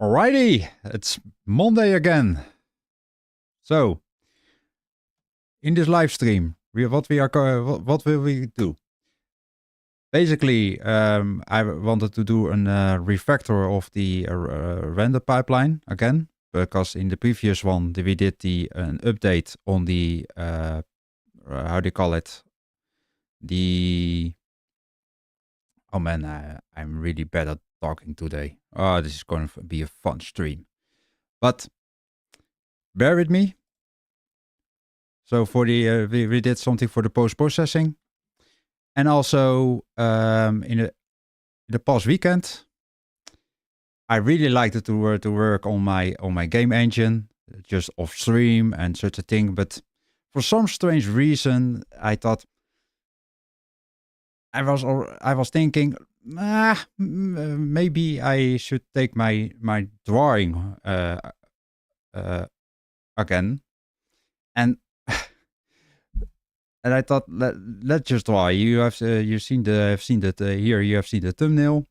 Alrighty, it's Monday again. So, in this live stream, what will we do? Basically, I wanted to do a refactor of the render pipeline again, because in the previous one we did an update on the how do you call it? Oh man, I'm really bad at talking today. Oh, this is going to be a fun stream, but bear with me. So for the we did something for the post processing, and also in the past weekend, I really liked it to work on my game engine, just off stream and such a thing. But for some strange reason, I thought I was thinking, maybe I should take my drawing again, and and I thought let's just draw. You've seen I've seen that here. You have seen the thumbnail,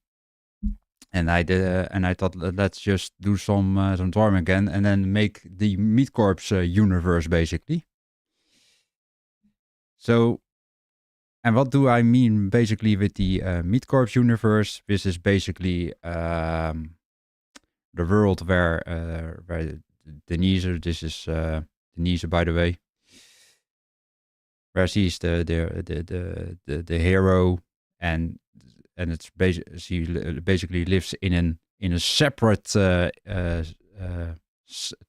and I thought let's just do some drawing again, and then make the Meatcorps universe basically. So, and what do I mean basically with the Meatcorps universe? This is basically the world where Denise, this is Denise by the way, where she's the hero, and it's she basically lives in a separate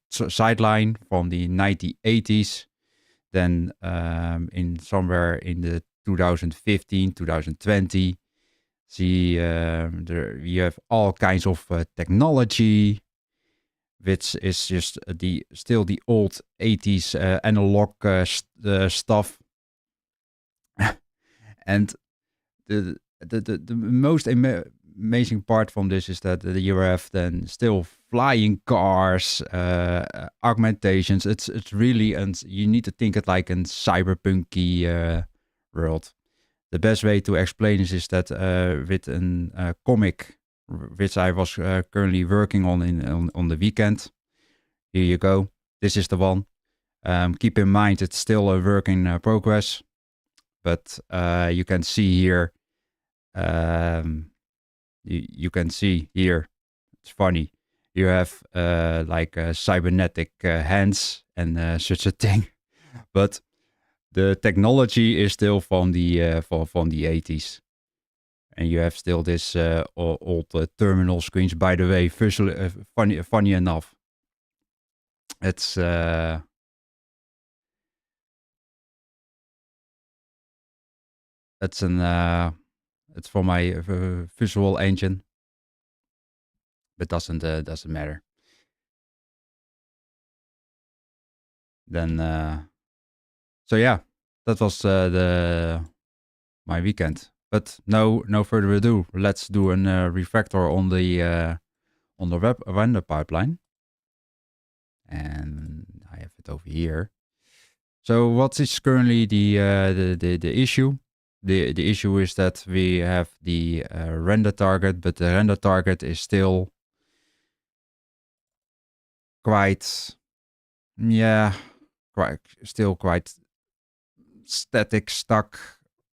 sideline from the 1980s. Then in somewhere in the 2015, 2020, you have all kinds of technology, which is just still the old 80s analog stuff. And the most amazing part from this is that you have then still flying cars, augmentations. It's really, and you need to think it like a cyberpunky world. The best way to explain this is that with a comic which I was currently working on the weekend. Here you go. This is the one. Keep in mind it's still a work in progress, but you can see here. You can see here. It's funny. You have like cybernetic hands and such a thing, but the technology is still from the 80s. And you have still this old terminal screens. By the way, visually, funny enough, it's it's for my visual engine, but doesn't matter. Then so yeah, that was my weekend. But no further ado. Let's do a refactor on the web render pipeline, and I have it over here. So what is currently the issue? The issue is that we have the render target, but the render target is still quite static, stuck,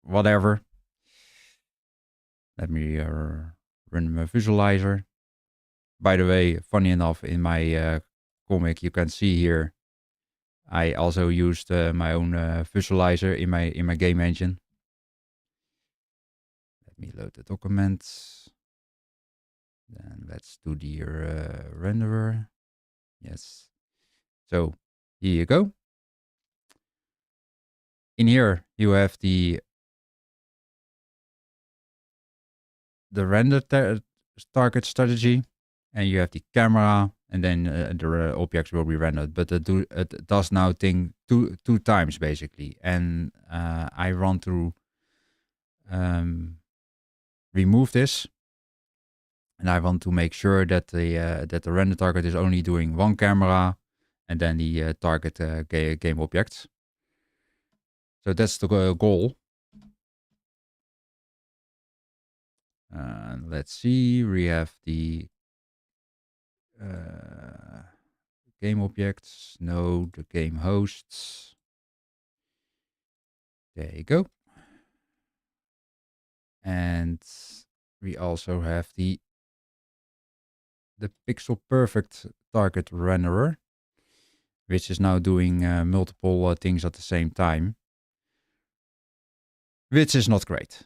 whatever. Let me run my visualizer. By the way, funny enough, in my comic, you can see here, I also used my own visualizer in my game engine. Let me load the documents. Then let's do the renderer. Yes. So here you go. In here you have the render target strategy, and you have the camera, and then the objects will be rendered. But it does now thing two times basically, and I want to remove this, and I want to make sure that the render target is only doing one camera, and then the target game objects. So that's the goal. Let's see, we have the game objects. No, the game hosts. There you go. And we also have the pixel perfect target renderer, which is now doing multiple things at the same time, which is not great.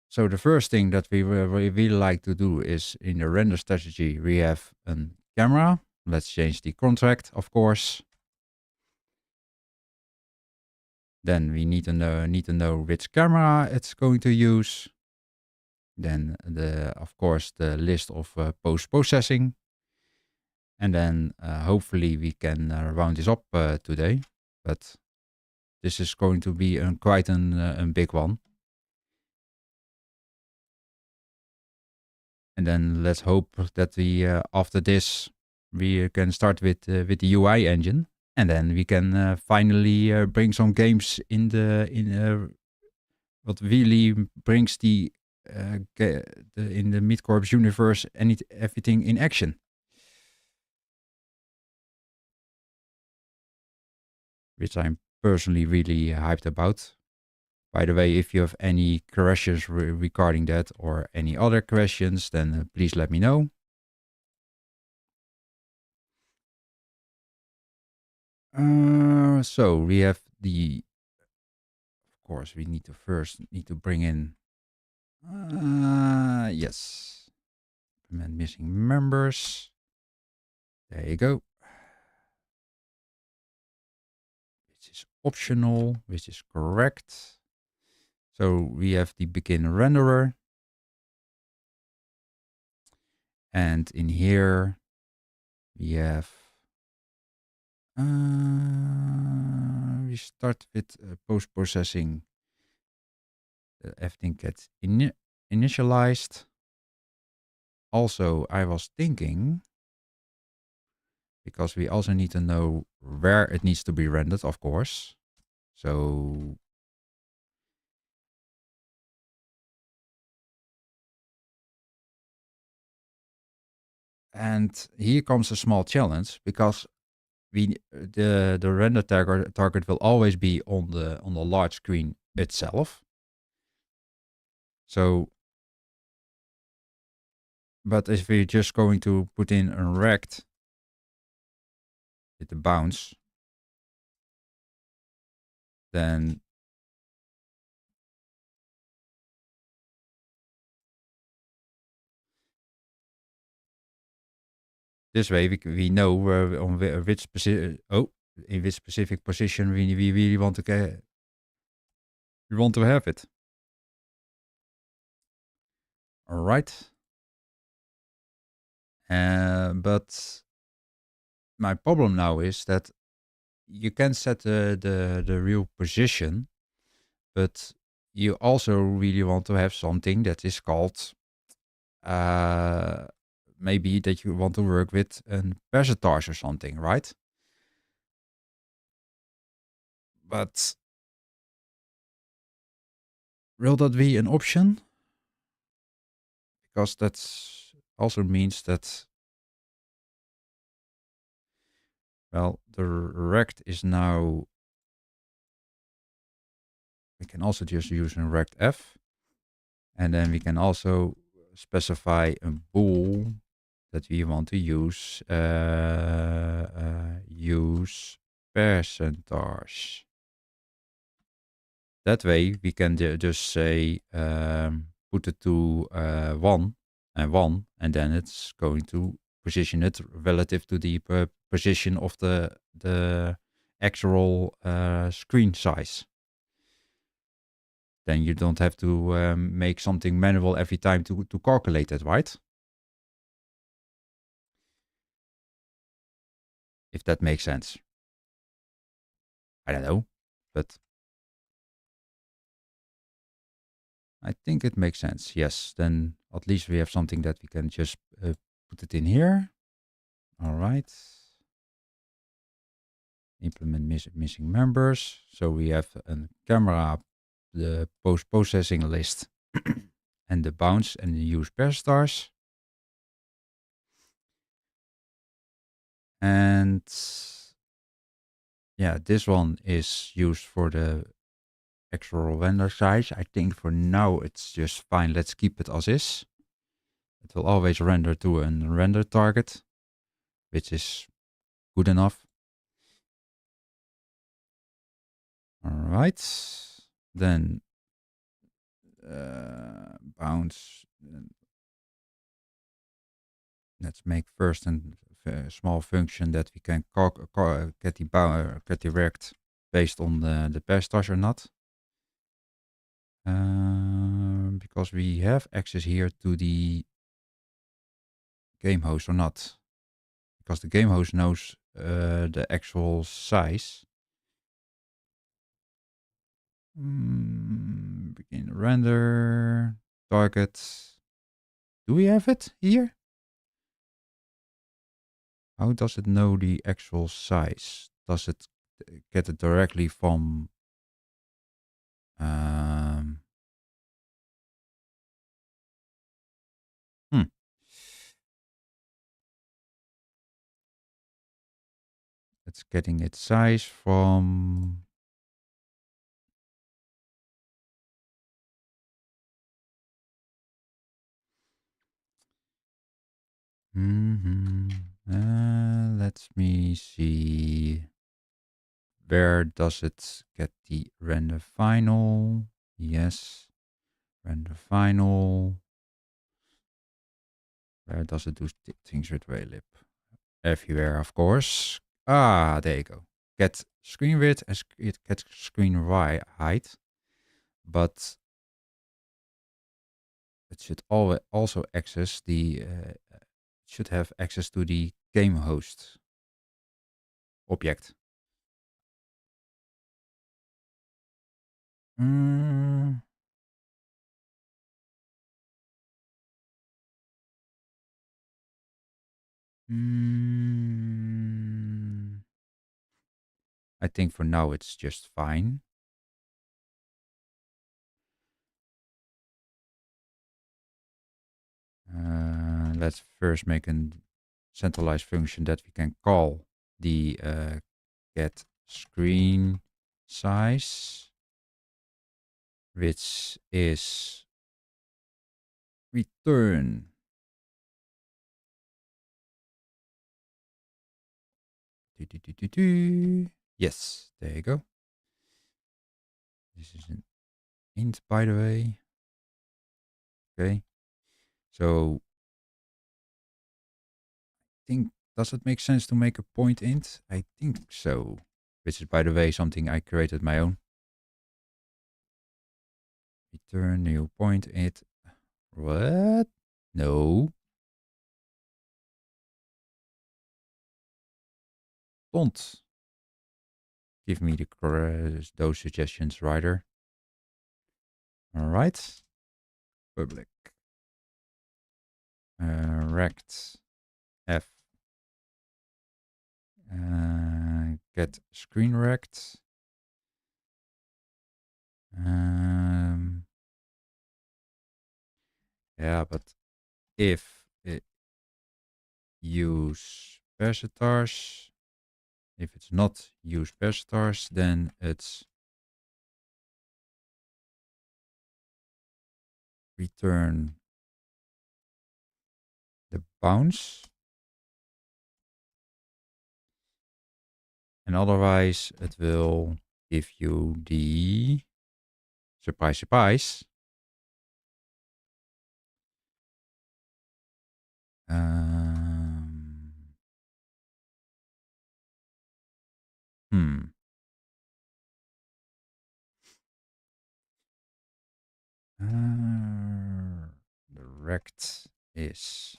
So the first thing that we really like to do is in the render strategy, we have a camera. Let's change the contract, of course. Then we need to know which camera it's going to use. Then of course the list of post-processing. And then hopefully we can round this up today. But this is going to be quite a big one. And then let's hope that we after this we can start with the UI engine, and then we can finally bring some games in what really brings in the Meatcorps universe and everything in action. Which I'm personally really hyped about. By the way, if you have any questions regarding that or any other questions, then please let me know. So we have of course, we need to bring in, yes, implement missing members. There you go. Which is optional, which is correct. So we have the begin renderer. And in here, we have, we start with post-processing. Everything gets initialized. Also, I was thinking, because we also need to know where it needs to be rendered, of course. So and here comes a small challenge, because the render target will always be on the large screen itself. So, but if we're just going to put in a rect with the bounce, then this way we know where on which specific in which specific position we really want to have it. All right. But my problem now is that you can set the real position, but you also really want to have something that is called, maybe that you want to work with a percentage or something, right? But will that be an option? Because that also means that, well, the rect is now, we can also just use a rect f, and then we can also specify a bool that we want to use percentage. That way we can just say put it to 1 and 1, and then it's going to position it relative to the position of the actual screen size. Then you don't have to make something manual every time to calculate it, right? If that makes sense. I don't know, but I think it makes sense. Yes, then at least we have something that we can just put it in here. All right. Implement missing members. So we have a camera the post-processing list and the bounds and the use per stars. And yeah, this one is used for the actual render size. I think for now it's just fine. Let's keep it as is. It will always render to a render target, which is good enough. All right. Then bounds. Let's make first a small function that we can get direct based on the pair stars or not. Because we have access here to the game host or not. Because the game host knows the actual size. Begin render, target. Do we have it here? How does it know the actual size? Does it get it directly from It's getting its size from let me see. Where does it get the render final? Yes. Render final. Where does it do things with Raylib? Everywhere, of course. Ah, there you go. Get screen width and it gets screen height. But it should also access the should have access to the game host object. I think for now it's just fine. Let's first make a centralized function that we can call the get screen size, which is return yes, there you go. This is an int, by the way. Okay, so I think, does it make sense to make a point int? I think so. Which is, by the way, something I created my own. Return new point int. What? No. Don't give me those suggestions, writer. All right. Public. Rect f. Get screen rect. Yeah, but if it use parsetars, if it's not use parsetars, then it's return the bounds. And otherwise, it will give you the surprise, surprise. The rect is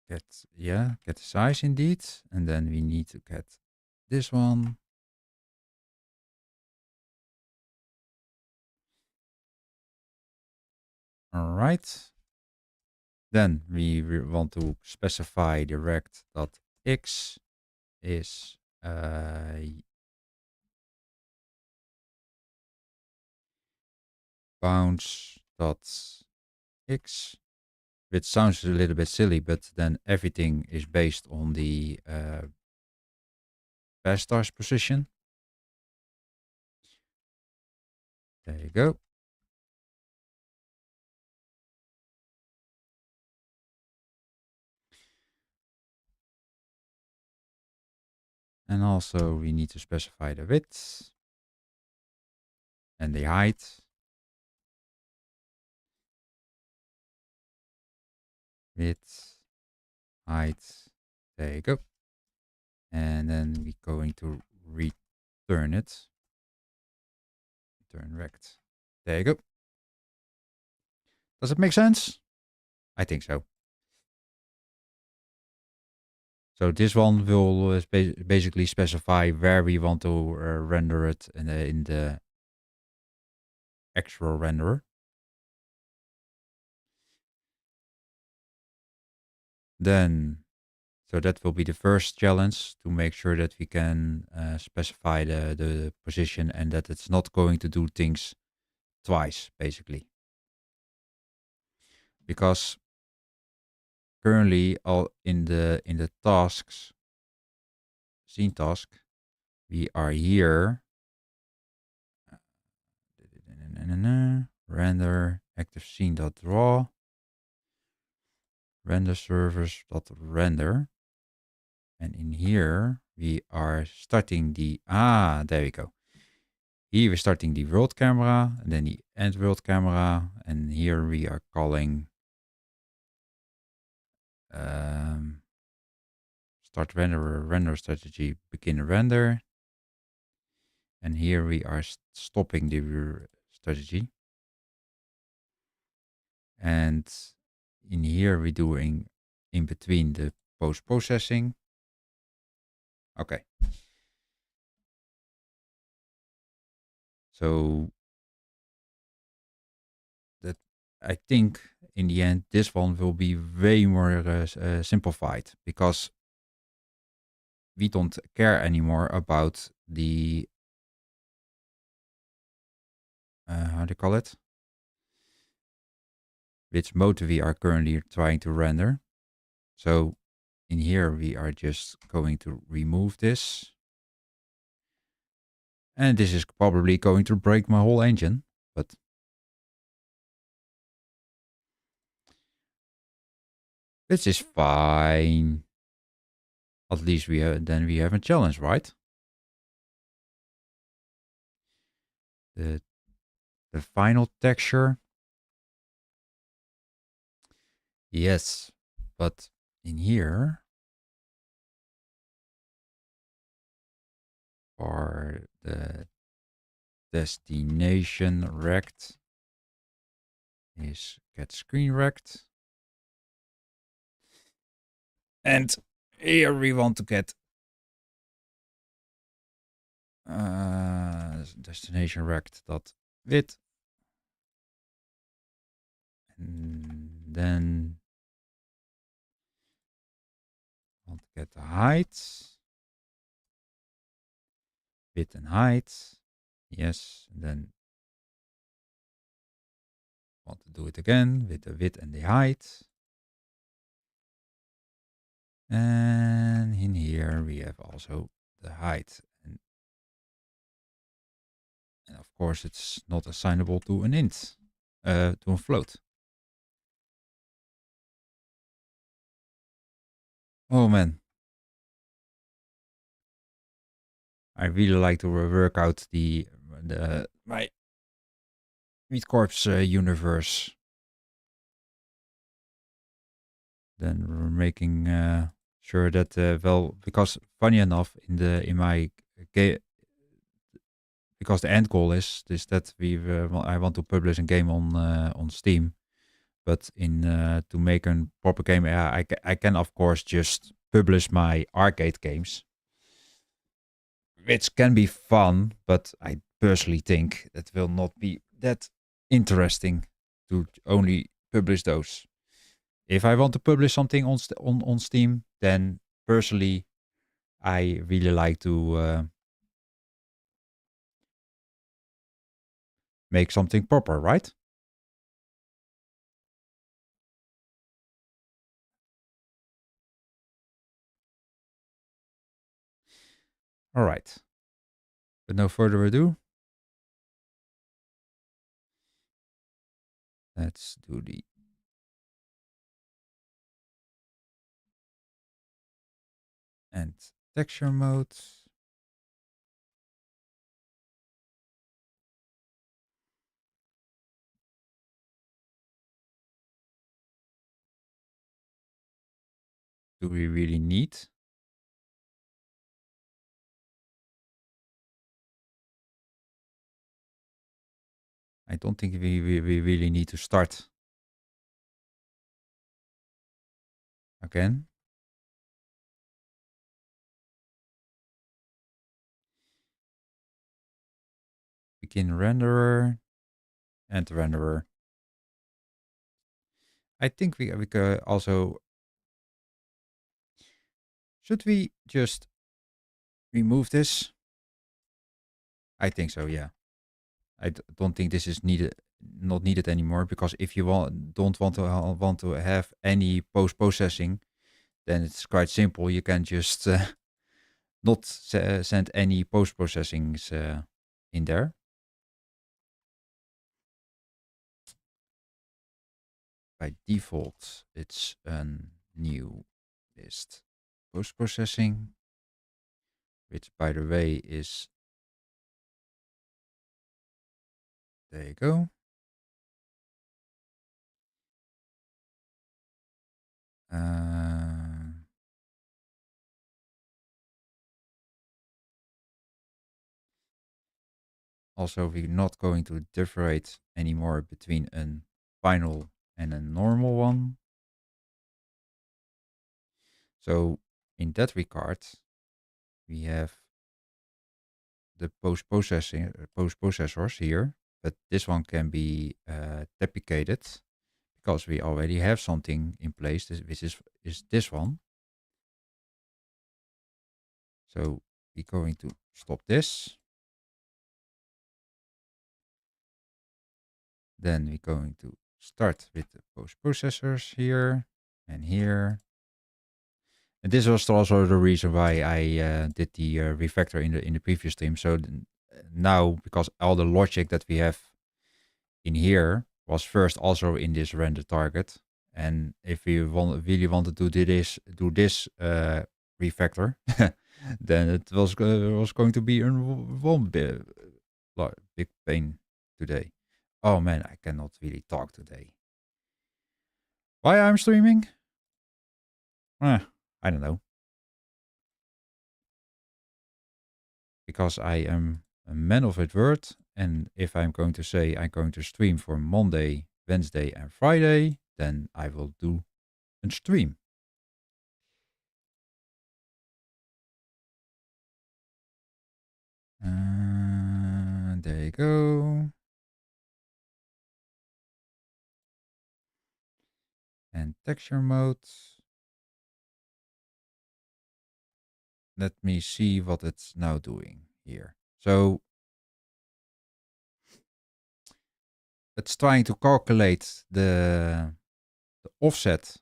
get the size indeed, and then we need to get this one. All right. Then we want to specify the rect.x is bounds.x, which sounds a little bit silly, but then everything is based on the star's position. There you go. And also we need to specify the width and the height. Width, height, there you go. And then we're going to return it. Return rect. There you go. Does it make sense? I think so. So this one will basically specify where we want to render it in the actual renderer. Then, so that will be the first challenge, to make sure that we can specify the position and that it's not going to do things twice, basically. Because currently, all in the tasks, scene task, we are here. Render active scene.draw. Render servers.render. And in here, we are starting the, there we go. Here we're starting the world camera, and then the end world camera. And here we are calling start renderer, render strategy, begin render. And here we are stopping the strategy. And in here we're doing in between the post-processing. Okay. So that, I think in the end, this one will be way more simplified, because we don't care anymore about the, how do you call it? Which mode we are currently trying to render. So in here, we are just going to remove this. And this is probably going to break my whole engine, but this is fine. At least we have a challenge, right? The final texture. Yes, but in here, for the destination rect is get screen rect. And here we want to get destination rect.width. And then want to get the height. Width and height. Yes, and then want to do it again with the width and the height. And in here we have also the height. And of course it's not assignable to an int, to a float. Oh man. I really like to work out my Meatcorps universe. Then we're making sure that well, because funny enough, in my game, because the end goal is that I want to publish a game on Steam, but to make a proper game, I can of course just publish my arcade games, which can be fun, but I personally think it will not be that interesting to only publish those. If I want to publish something on Steam, then personally, I really like to make something proper, right? All right. With no further ado, let's do the and texture mode. Do we really need? I don't think we really need to start again. Begin renderer and renderer. I think we could also. Should we just remove this? I think so, yeah. Don't think this is not needed anymore, because if you don't want to have any post processing, then it's quite simple. You can just not send any post processings in there. By default, it's a new list post processing, which by the way is, there you go. Also, we're not going to differentiate anymore between a final and a normal one. So in that regard, we have the post processors here, but this one can be deprecated because we already have something in place, which is this one. So we're going to stop this. Then we're going to start with the post processors here and here. And this was also the reason why I did the refactor in the previous stream. So now, because all the logic that we have in here was first also in this render target, and if we really wanted to do this refactor, then it was going to be one big pain today. Oh man, I cannot really talk today. Why I'm streaming? I don't know. Because I am a man of his word, and if I'm going to say I'm going to stream for Monday, Wednesday, and Friday, then I will do a stream. There you go. And texture mode. Let me see what it's now doing here. So it's trying to calculate the offset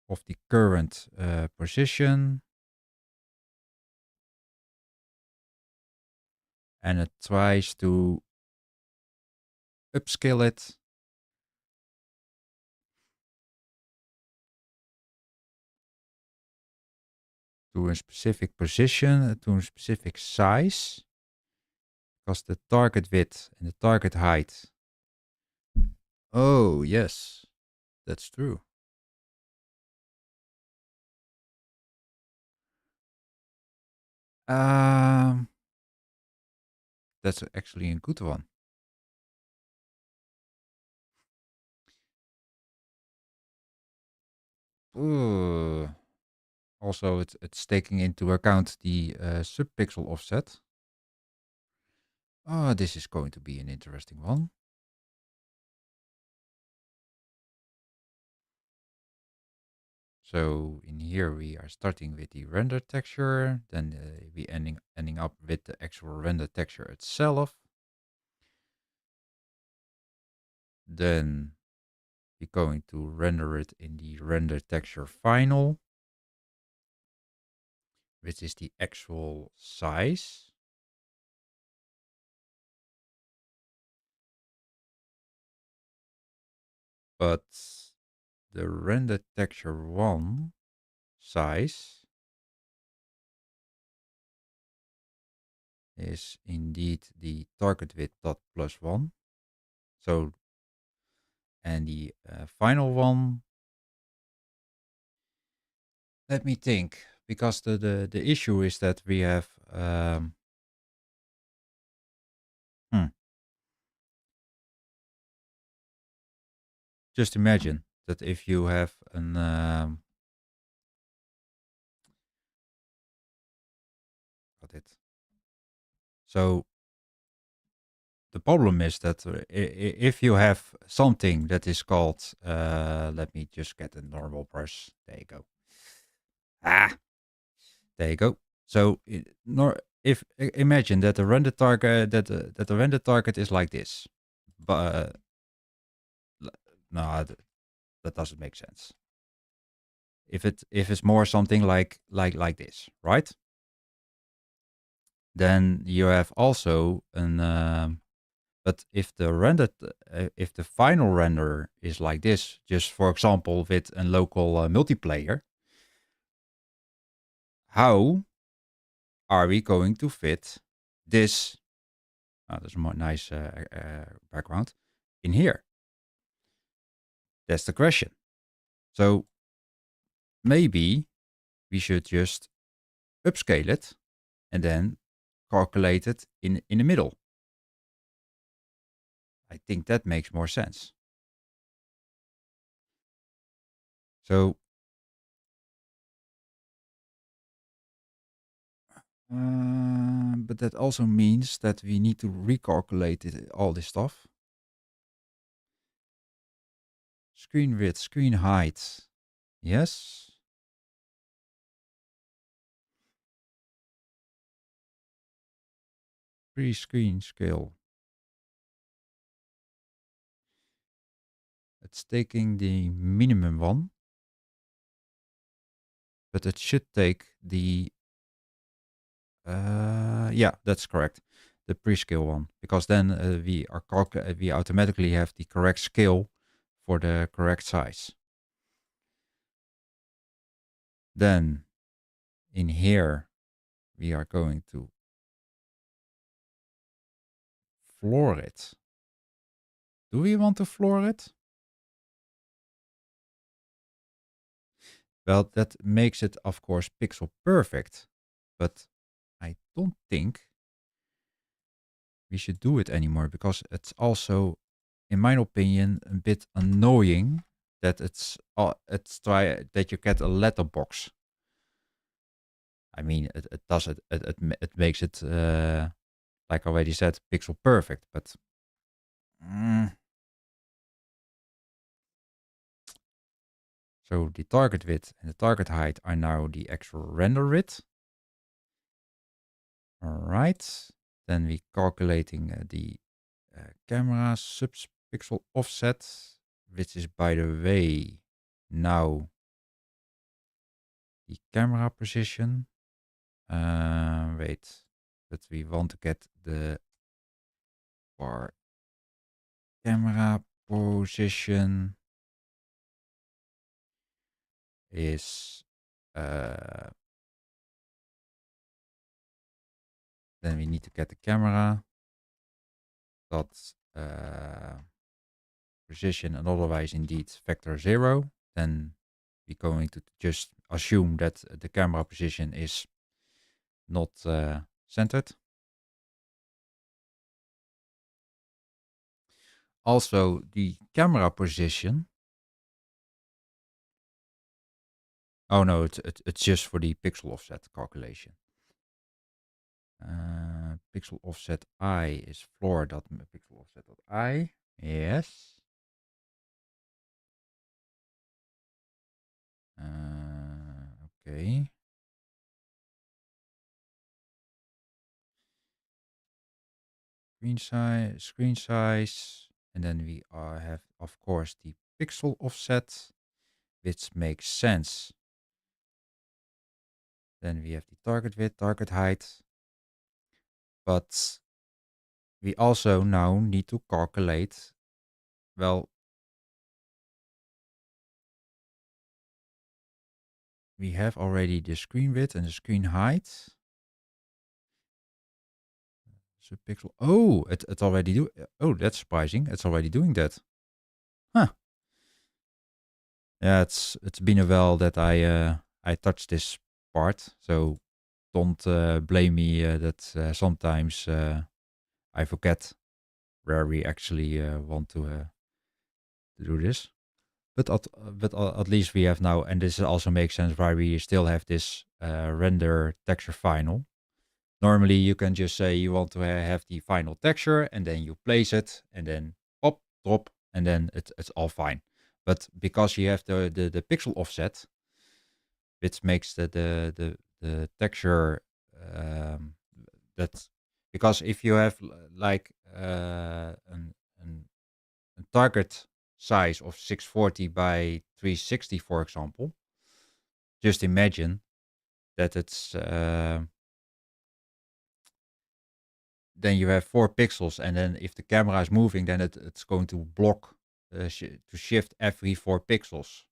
of the current position. And it tries to upscale it to a specific position, to a specific size, because the target width and the target height. Oh, yes, that's true. Um, that's actually a good one. Ooh. Also, it's taking into account the subpixel offset. Oh, this is going to be an interesting one. So in here we are starting with the render texture, then we ending up with the actual render texture itself. Then we're going to render it in the render texture final, which is the actual size. But the render texture 1 size is indeed the target width dot plus 1. So, and the final one, let me think, because the issue is that we have just imagine that if you have an got it. So the problem is that if you have something that is called, let me just get a normal brush. There you go. There you go. So if imagine that the render target that the render target is like this, but no, that doesn't make sense. If it's more something like this, right? Then you have also an but if the final render is like this, just for example with a local multiplayer, how are we going to fit this? There's a more nice background in here. That's the question. So maybe we should just upscale it and then calculate it in the middle. I think that makes more sense. So but that also means that we need to recalculate all this stuff. Screen width, screen height. Yes. Pre-screen scale. It's taking the minimum one. But it should take the... yeah, that's correct. The pre-scale one. Because then we automatically have the correct scale for the correct size. Then in here, we are going to floor it. Do we want to floor it? Well, that makes it, of course, pixel perfect. But I don't think we should do it anymore because it's also, in my opinion, a bit annoying that that you get a letterbox. I mean, it makes it, like I already said, pixel perfect, but so the target width and the target height are now the actual render width. All right, then we calculating the camera subpixel offset, which is, by the way, now the camera position. Wait, but we want to get the bar camera position is then we need to get the camera dot position, and otherwise indeed vector 0. Then we're going to just assume that the camera position is not centered. Also, the camera position. Oh no, it's just for the pixel offset calculation. Pixel offset I is floor.pixel offset.I. Yes. Okay. Screen size. And then we have, of course, the pixel offset, which makes sense. Then we have the target width, target height. But we also now need to calculate, well, we have already the screen width and the screen height. So pixel. Oh, it already do. Oh, that's surprising. It's already doing that. Huh. Yeah, it's been a while that I touched this part, so don't blame me that sometimes I forget where we actually want to do this. But at least we have now, and this also makes sense why we still have this render texture final. Normally, you can just say you want to have the final texture, and then you place it, and then pop, drop, and then it's all fine. But because you have the pixel offset, which makes the texture that, because if you have like a target size of 640 by 360, for example, just imagine that it's then you have 4 pixels, and then if the camera is moving, then it's going to block to shift every 4 pixels,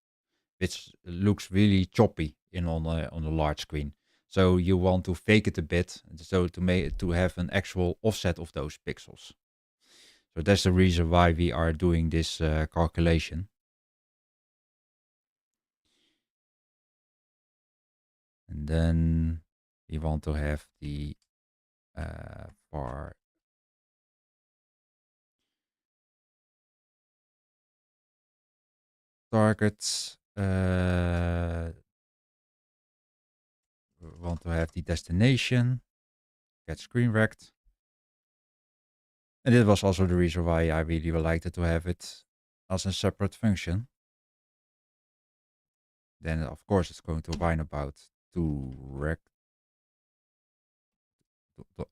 which looks really choppy on a large screen. So you want to fake it a bit, so to have an actual offset of those pixels. So that's the reason why we are doing this calculation. And then we want to have the for targets. We want to have the destination, get screen wrecked. And it was also the reason why I really liked to have it as a separate function. Then of course it's going to whine about to wreck.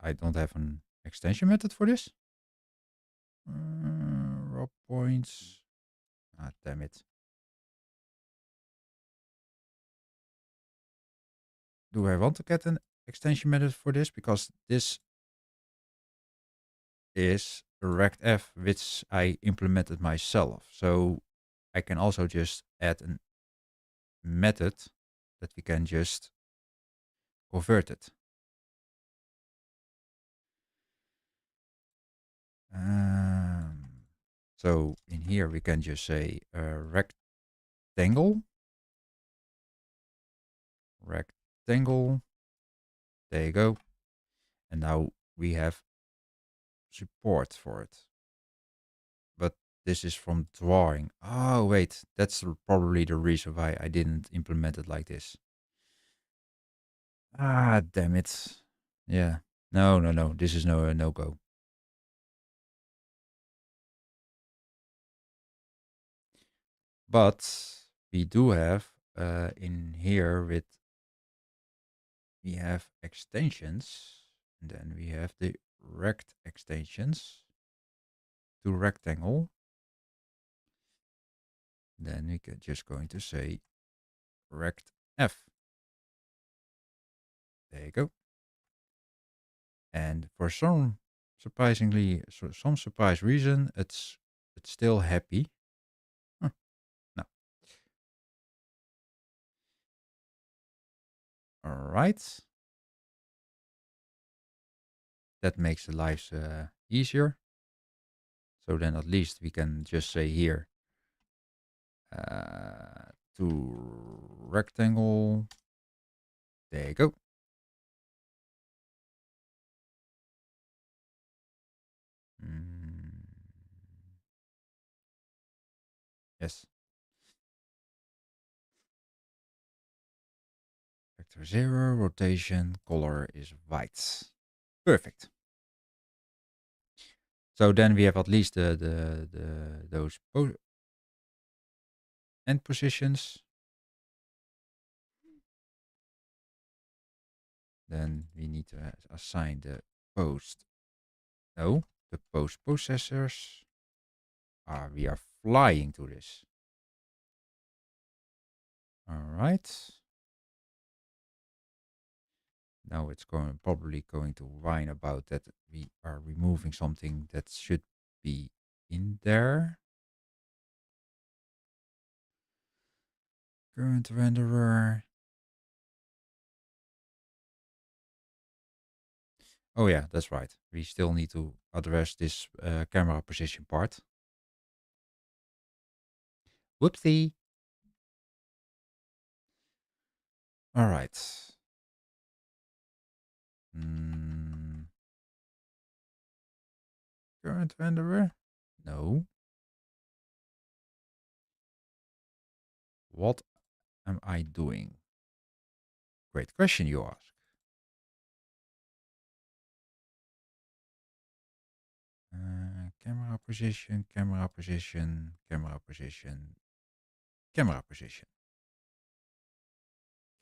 I don't have an extension method for this. Raw points. Ah, damn it. Do I want to get an extension method for this? Because this is a rectf, which I implemented myself. So I can also just add a method that we can just convert it. So in here we can just say rectangle. Rectangle. There you go. And now we have support for it. But this is from drawing. Oh, wait. That's probably the reason why I didn't implement it like this. Ah, damn it. Yeah. No. This is no-go. But we do have in here we have extensions, and then we have the rect extensions to rectangle. Then we can just going to say rect f. There you go. And for some surprise reason, it's still happy. Huh. No. All right. That makes the lives easier. So then at least we can just say here to rectangle. There you go. Yes. Vector 0, rotation, color is white. Perfect. So then we have at least those end positions. Then we need to assign the post. No, the post processors. We are flying to this. All right. Now it's probably going to whine about that we are removing something that should be in there. Current renderer. Oh yeah, that's right. We still need to address this camera position part. Whoopsie. All right. Current renderer? No. What am I doing? Great question, you ask. Camera position, camera position, camera position, camera position.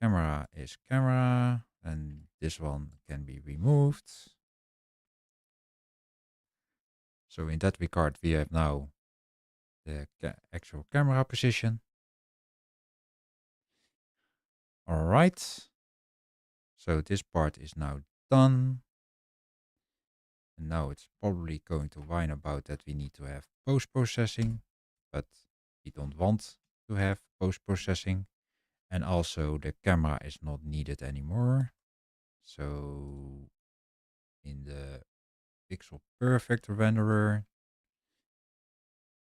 Camera is camera, and this one can be removed. So in that regard, we have now the actual camera position. All right. So this part is now done. And now it's probably going to whine about that we need to have post-processing, but we don't want to have post-processing. And also the camera is not needed anymore. So in the Pixel Perfect renderer,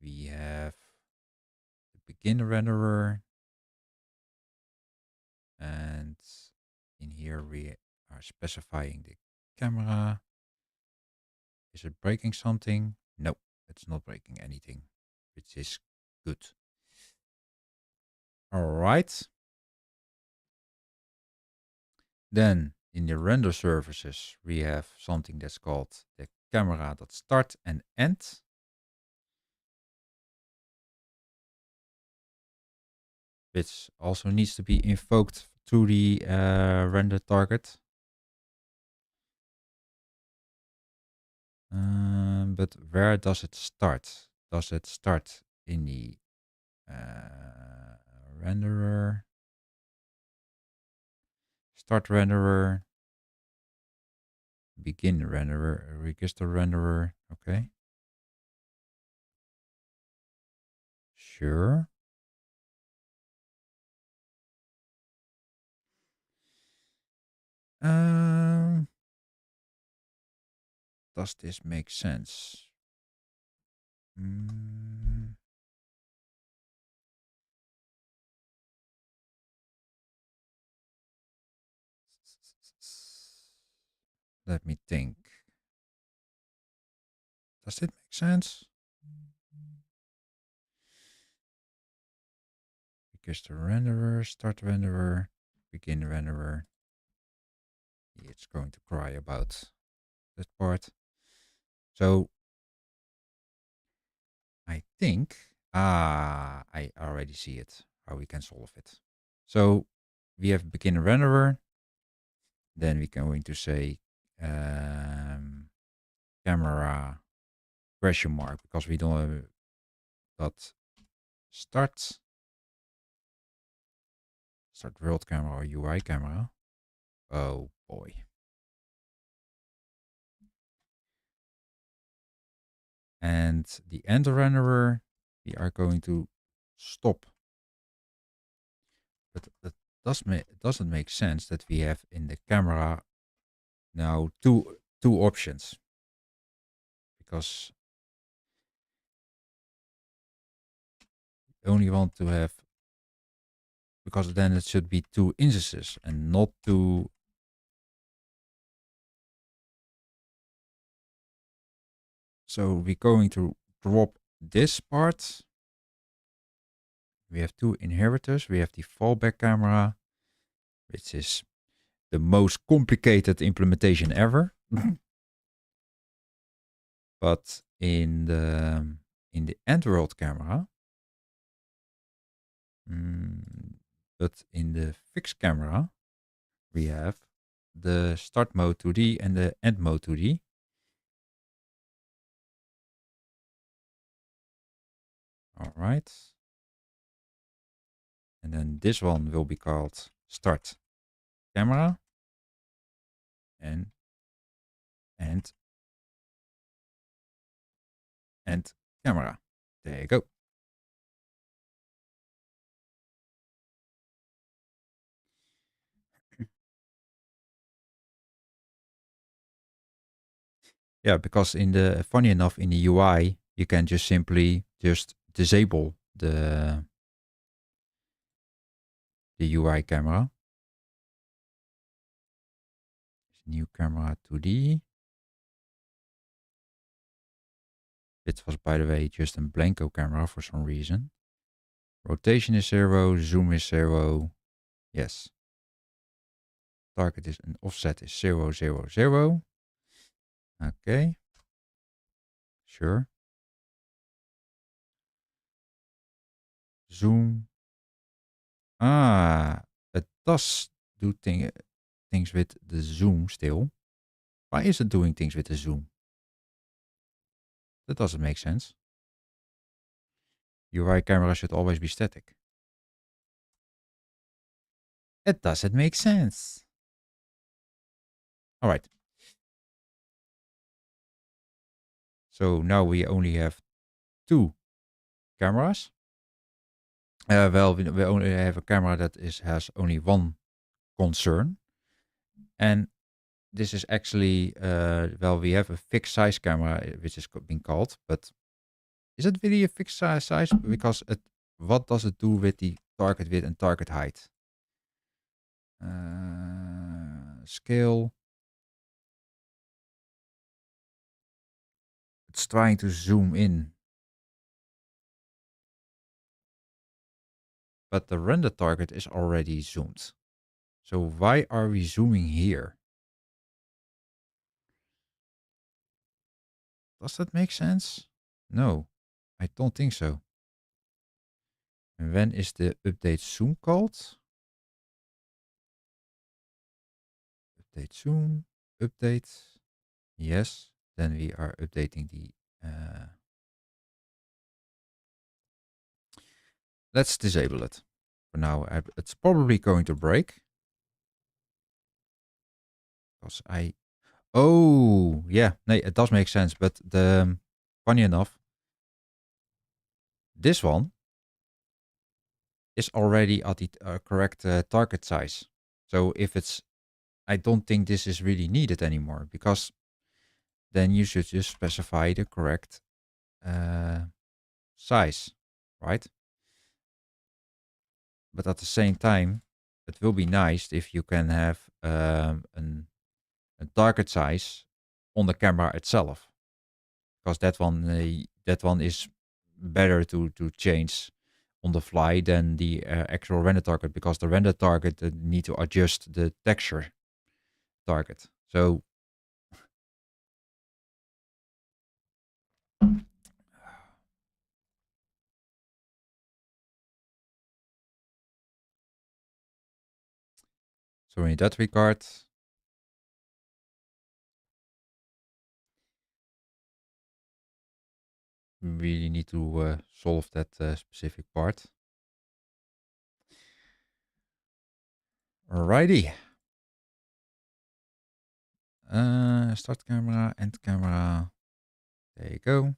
we have the begin renderer. And in here we are specifying the camera. Is it breaking something? No, it's not breaking anything, which is good. All right. Then in the render services, we have something that's called the camera.start and end. Which also needs to be invoked to the render target. But where does it start? Does it start in the renderer? Start renderer. Begin renderer. Register renderer. Okay. Sure. Does this make sense? Let me think. Does it make sense? Register renderer, start renderer, begin renderer. It's going to cry about that part. So I think, I already see it, how we can solve it. So we have begin renderer. Then we're going to say camera question mark, because we don't have that start world camera or UI camera. Oh boy. And the end renderer, we are going to stop. But that doesn't make sense that we have in the camera now two options, because we only want to have, because then it should be two instances and not two. So we're going to drop this part. We have two inheritors. We have the fallback camera, which is the most complicated implementation ever. But in the end world camera, but in the fixed camera, we have the start mode 2D and the end mode 2D. All right. And then this one will be called start camera and and camera. There you go. Yeah, because funny enough, in the UI, you can just simply just disable the UI camera. New camera 2D. It was, by the way, just a blanco camera for some reason. Rotation is 0, zoom is 0. Yes. Target is an offset is 0, 0, 0. Okay. Sure. Zoom. Ah, it does do things with the zoom still. Why is it doing things with the zoom? That doesn't make sense. UI camera should always be static. It doesn't make sense. All right. So now we only have 2 cameras. Well, we only have a camera that has only one concern. And this is actually, well, we have a fixed size camera, which is being called, but is it really a fixed size? Because what does it do with the target width and target height? Scale. It's trying to zoom in. But the render target is already zoomed. So why are we zooming here? Does that make sense? No, I don't think so. And when is the update zoom called? Update zoom, update. Yes, then we are updating the... let's disable it. For now, it's probably going to break. Because oh, yeah, nee, it does make sense. But funny enough, this one is already at the correct target size. So if it's, I don't think this is really needed anymore, because then you should just specify the correct size, right? But at the same time, it will be nice if you can have a target size on the camera itself, because that one is better to change on the fly than the actual render target, because the render target need to adjust the texture target. So in that regard, we really need to solve that specific part. Alrighty. Start camera, end camera. There you go.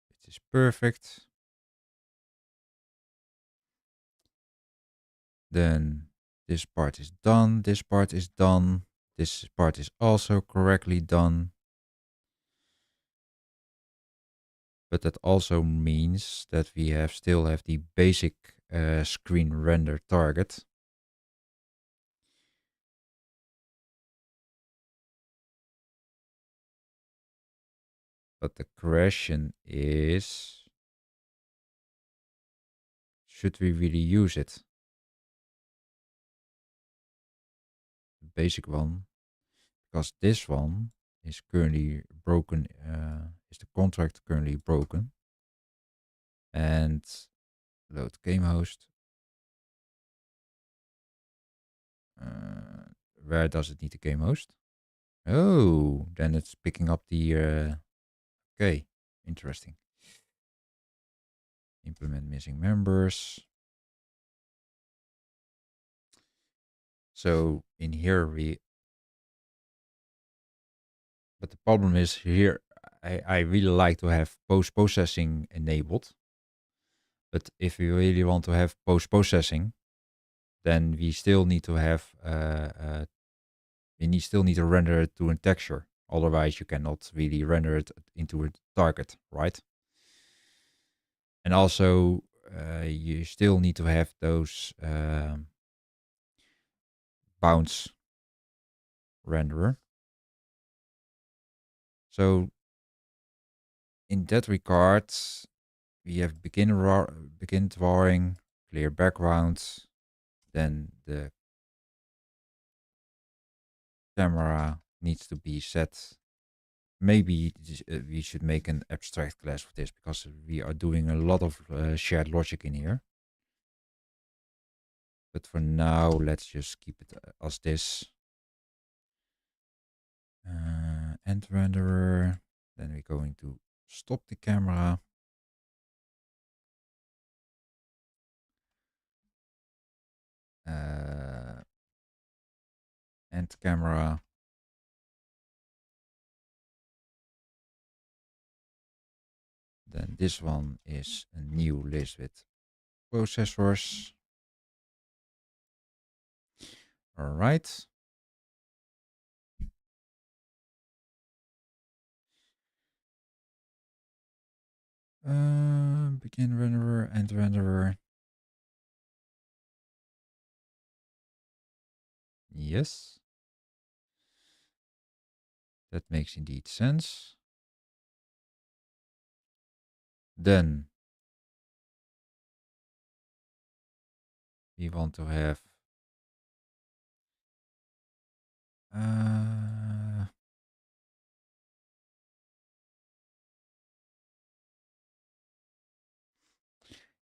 It is perfect. Then this part is done. This part is done. This part is also correctly done. But that also means that we still have the basic screen render target. But the question is, should we really use it? The basic one, because this one is currently broken, is the contract currently broken. And load game host. where does it need to go most? Oh, then it's picking up the, okay, interesting. Implement missing members. So in here but the problem is here, I really like to have post-processing enabled. But if we really want to have post-processing, then we still need to have, still need to render it to a texture. Otherwise, you cannot really render it into a target, right? And also, you still need to have those bounce renderer. So in that regard, we have begin drawing, clear background, then the camera needs to be set. Maybe we should make an abstract class for this because we are doing a lot of shared logic in here. But for now, let's just keep it as this. End renderer. Then we're going to stop the camera. End camera. Then this one is a new list with processors. All right. Begin renderer, end renderer. Yes. That makes indeed sense. Then we want to have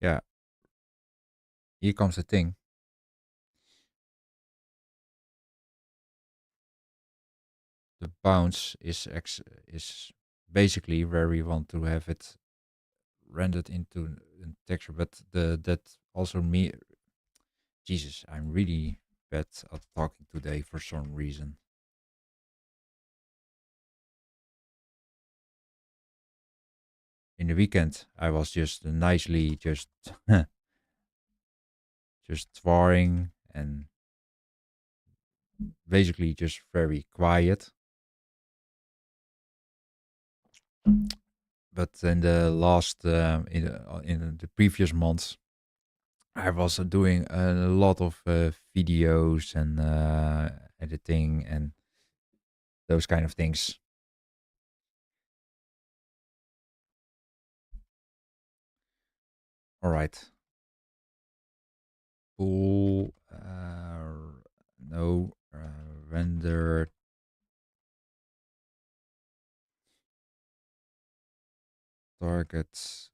yeah, here comes the thing. The bounce is basically where we want to have it rendered into a texture, but that also Jesus, I'm really bad at talking today for some reason. In the weekend, I was just nicely just drawing and basically just very quiet. But in the last, in the previous months, I was doing a lot of videos and editing and those kind of things. All right. Pull, no, render targets,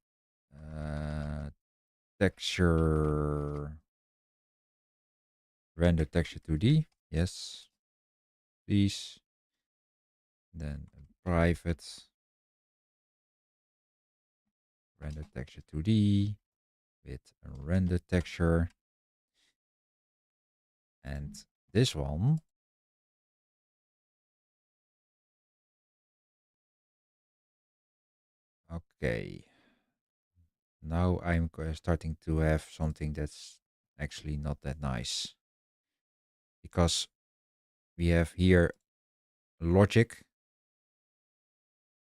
texture, render texture 2D. Yes, please. Then private, render texture 2D with a render texture. And this one, okay. Now I'm starting to have something that's actually not that nice. Because we have here logic,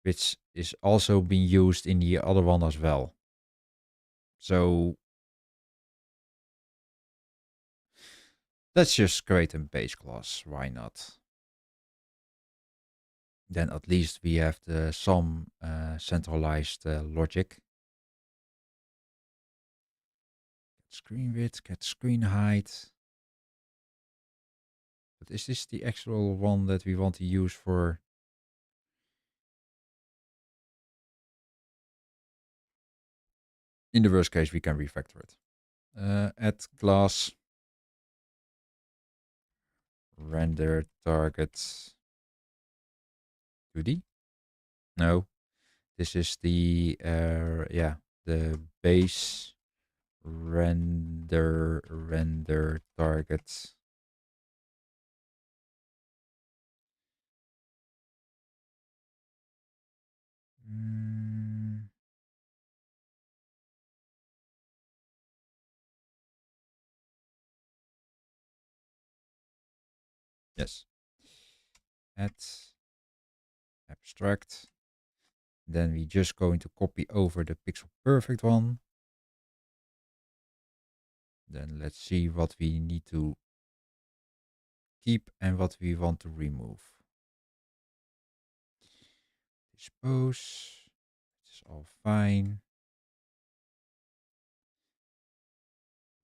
which is also being used in the other one as well. So let's just create a base class. Why not? Then at least we have some centralized logic. Get screen width, get screen height. But is this the actual one that we want to use for? In the worst case, we can refactor it. Add class render target 2D. No, this is the yeah, the base render target. Mm. Yes. Add abstract. Then we just going to copy over the pixel perfect one. Then let's see what we need to keep and what we want to remove. Dispose. It's all fine.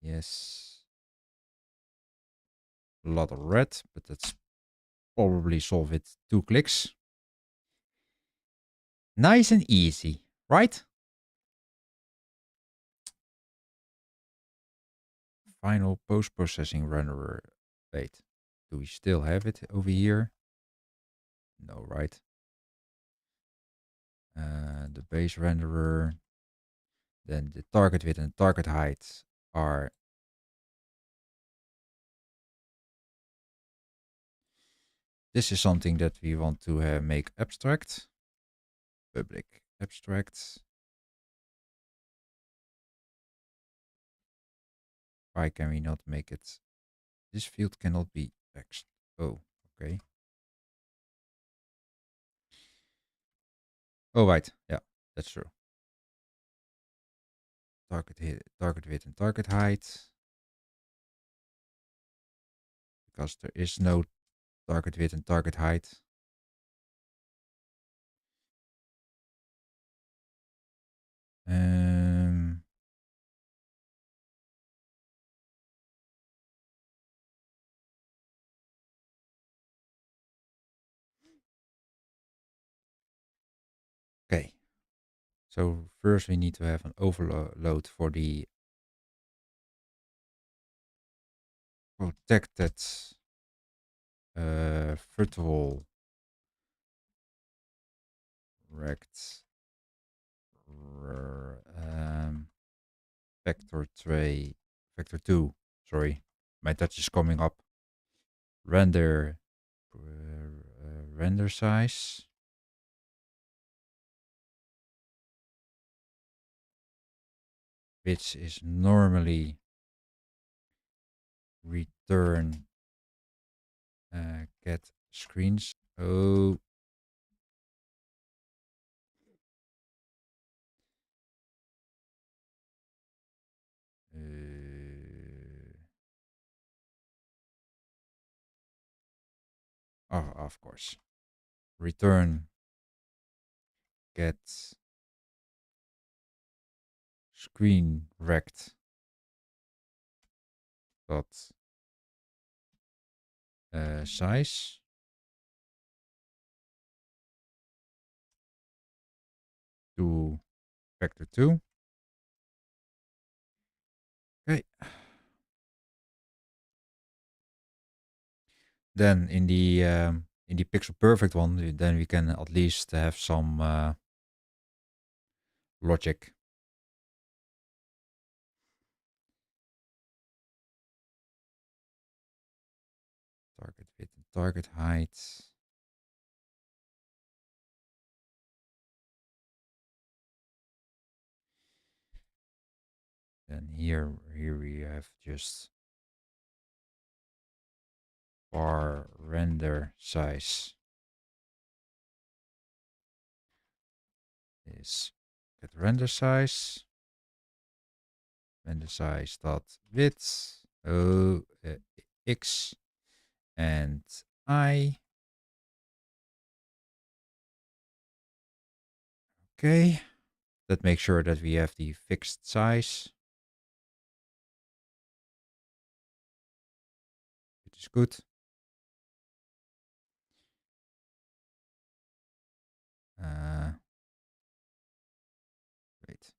Yes. A lot of red, but that's probably solve it 2 clicks. Nice and easy, right? Final post-processing renderer. Wait, do we still have it over here? No, right? The base renderer. Then the target width and target height are this is something that we want to make abstract. Public abstract. Why can we not make it? This field cannot be text. Oh, okay. Oh, right. Yeah, that's true. Target width and target height. Because there is no target width and target height. Okay. So first we need to have an overload for the protected virtual rect vector tray vector 2. Sorry, my touch is coming up. Render render size. Which is normally return get screens. Oh. Oh, of course. Return get screen rect dot size to vector 2. Okay. Then in the pixel perfect one, then we can at least have some logic. Target width and target height. Then here we have just bar render size is get render size dot width x and I. Okay, that makes sure that we have the fixed size. It is good. Wait,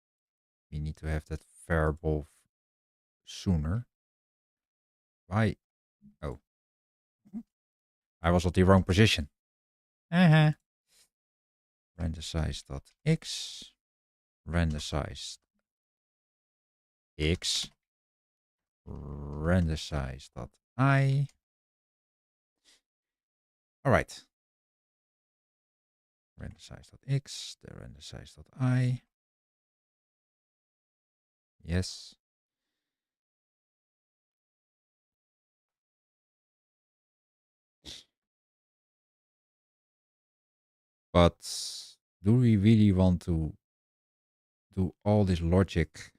we need to have that variable sooner. Why? Oh. I was at the wrong position. Uh-huh. Render size.x. Render size x. Render size.I. All right. Render size.x. The render size.I. Yes. But do we really want to do all this logic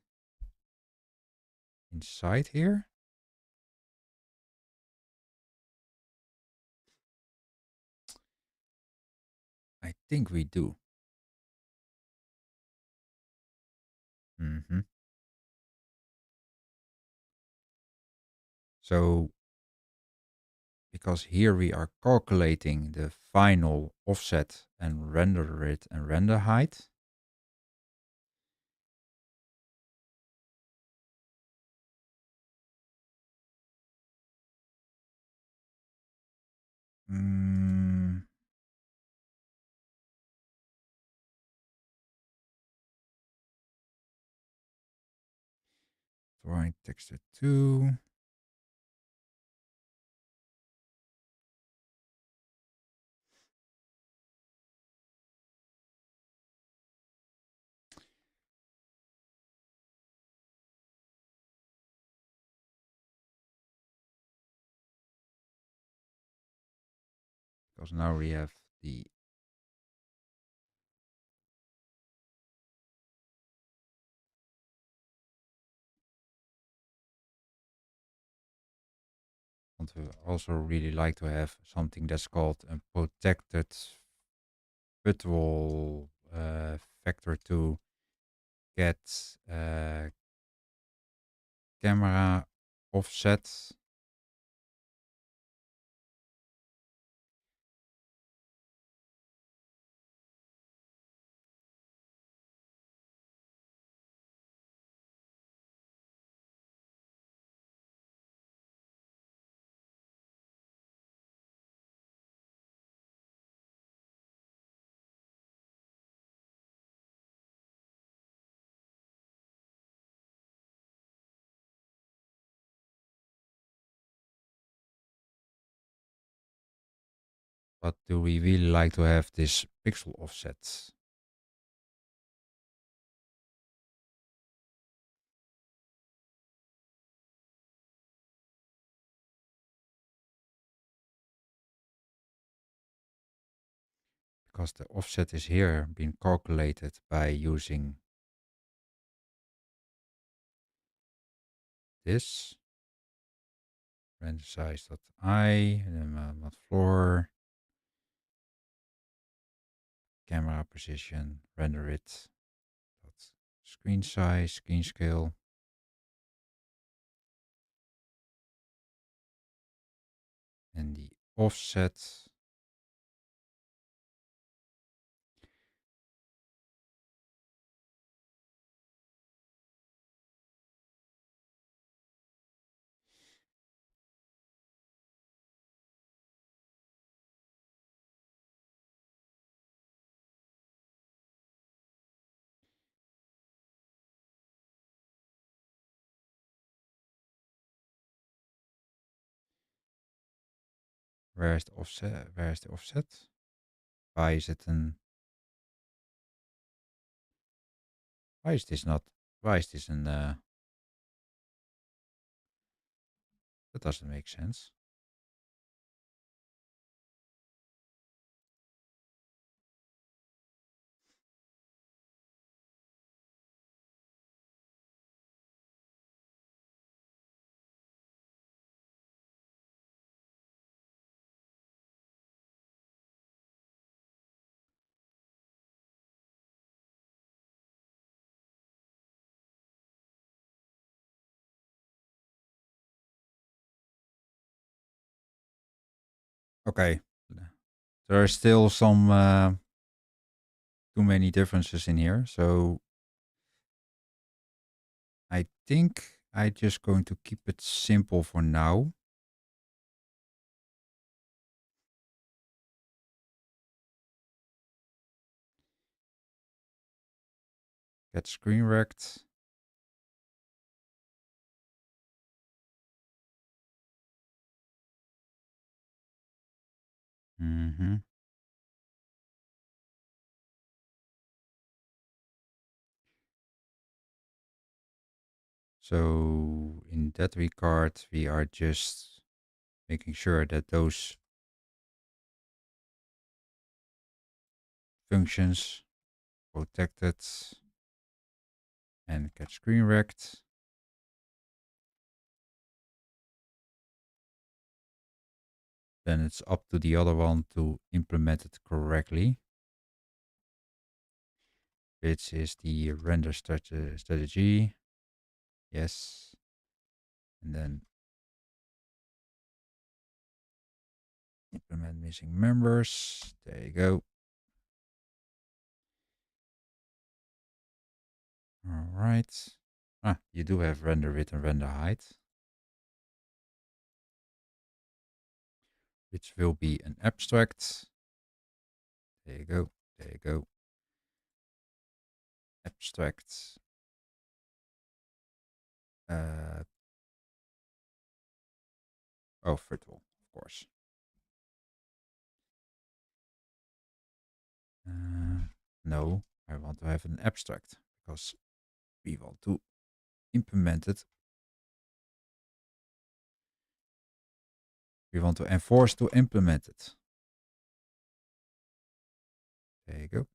inside here? I think we do. Mm-hmm. So, because here we are calculating the final offset and render width and render height. Drawing texture 2. Because now we have the want to also really like to have something that's called a protected virtual vector to get camera offset. But do we really like to have this pixel offset? Because the offset is here being calculated by using this render size.I, not floor, camera position, render it, screen size, screen scale. And the offset where is the offset? Where is the offset? Why is it an? Why is this not? Why is this an? That doesn't make sense. Okay, there are still some too many differences in here, so I think I'm just going to keep it simple for now. Get screen rect. Mm-hmm. So in that regard, we are just making sure that those functions protected and get screen rect. Then it's up to the other one to implement it correctly, which is the render strategy. Yes. And then implement missing members. There you go. All right. You do have render width and render height, which will be an abstract. There you go. There you go. Abstract. Virtual, of course. No, I want to have an abstract because we want to implement it. We want to enforce to implement it. There you go.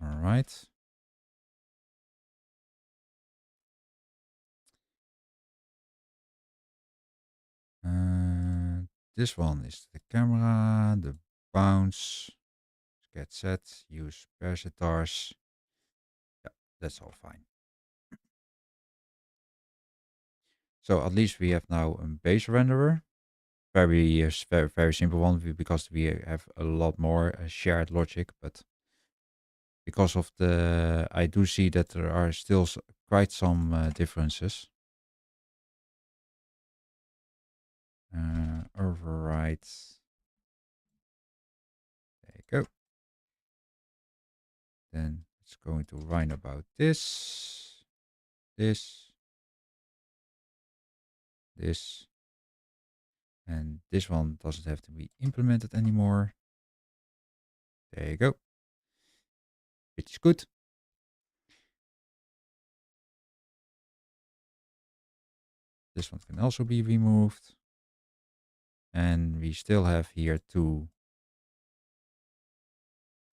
All right. This one is the camera, the bounce, get set, use parasitars. Yeah, that's all fine. So at least we have now a base renderer. Very simple one because we have a lot more shared logic, but because of I do see that there are still quite some differences. Override. There you go. Then it's going to whine about this, and this one doesn't have to be implemented anymore. There you go. Which is good. This one can also be removed. And we still have here 2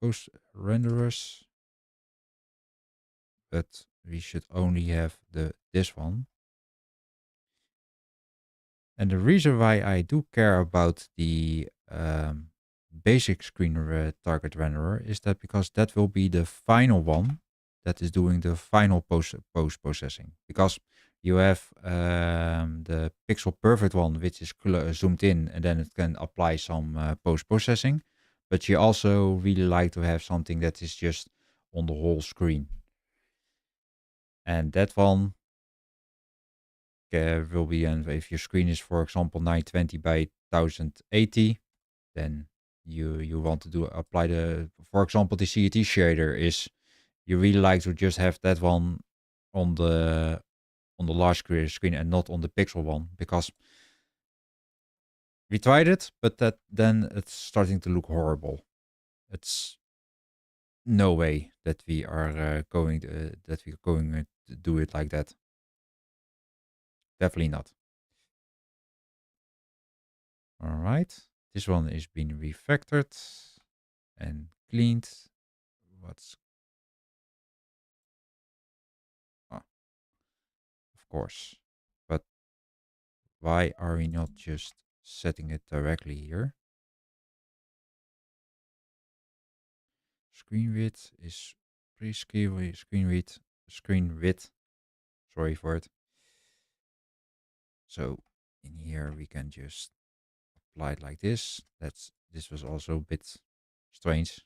post renderers, but we should only have this one. And the reason why I do care about the basic screen target renderer is that because that will be the final one that is doing the final post processing. Because you have the pixel perfect one, which is zoomed in, and then it can apply some post processing. But you also really like to have something that is just on the whole screen. And that one will be, and if your screen is, for example, 920 by 1080, then you want to apply for example, the CET shader is, you really like to just have that one on the large screen and not on the pixel one, because we tried it, but then it's starting to look horrible. It's no way that we are going to do it like that. Definitely not. All right, this one is being refactored and cleaned. Of course, but why are we not just setting it directly here? Screen width is screen width. Sorry for it. So in here we can just apply it like this. This was also a bit strange.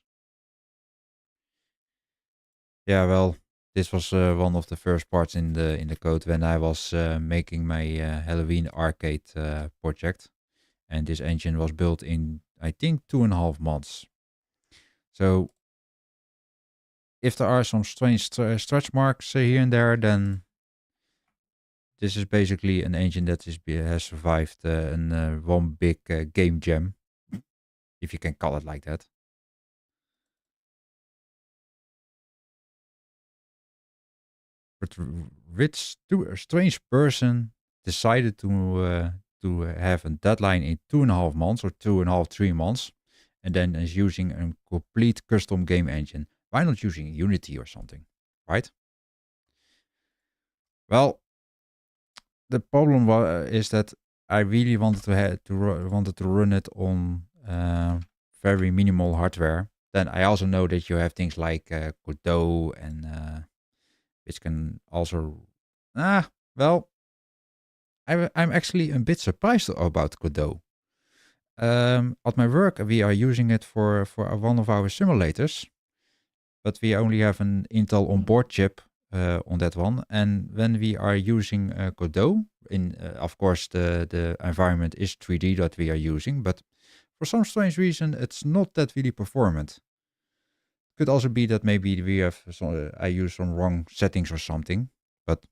Yeah, well, this was one of the first parts in the code when I was making my Halloween arcade project, and this engine was built in, I think, 2.5 months. So if there are some strange stretch marks here and there, then this is basically an engine that has survived one big game jam, if you can call it like that. But which strange person decided to have a deadline in 2.5 months or 2.5, 3 months, and then is using a complete custom game engine? Why not using Unity or something, right? Well, the problem is that I really wanted to run it on very minimal hardware. Then I also know that you have things like Godot and which can also well, I'm actually a bit surprised about Godot. At my work, we are using it for one of our simulators, but we only have an Intel onboard chip on that one. And when we are using Godot, of course, the environment is 3D that we are using, but for some strange reason, it's not that really performant. Could also be that maybe I use some wrong settings or something. But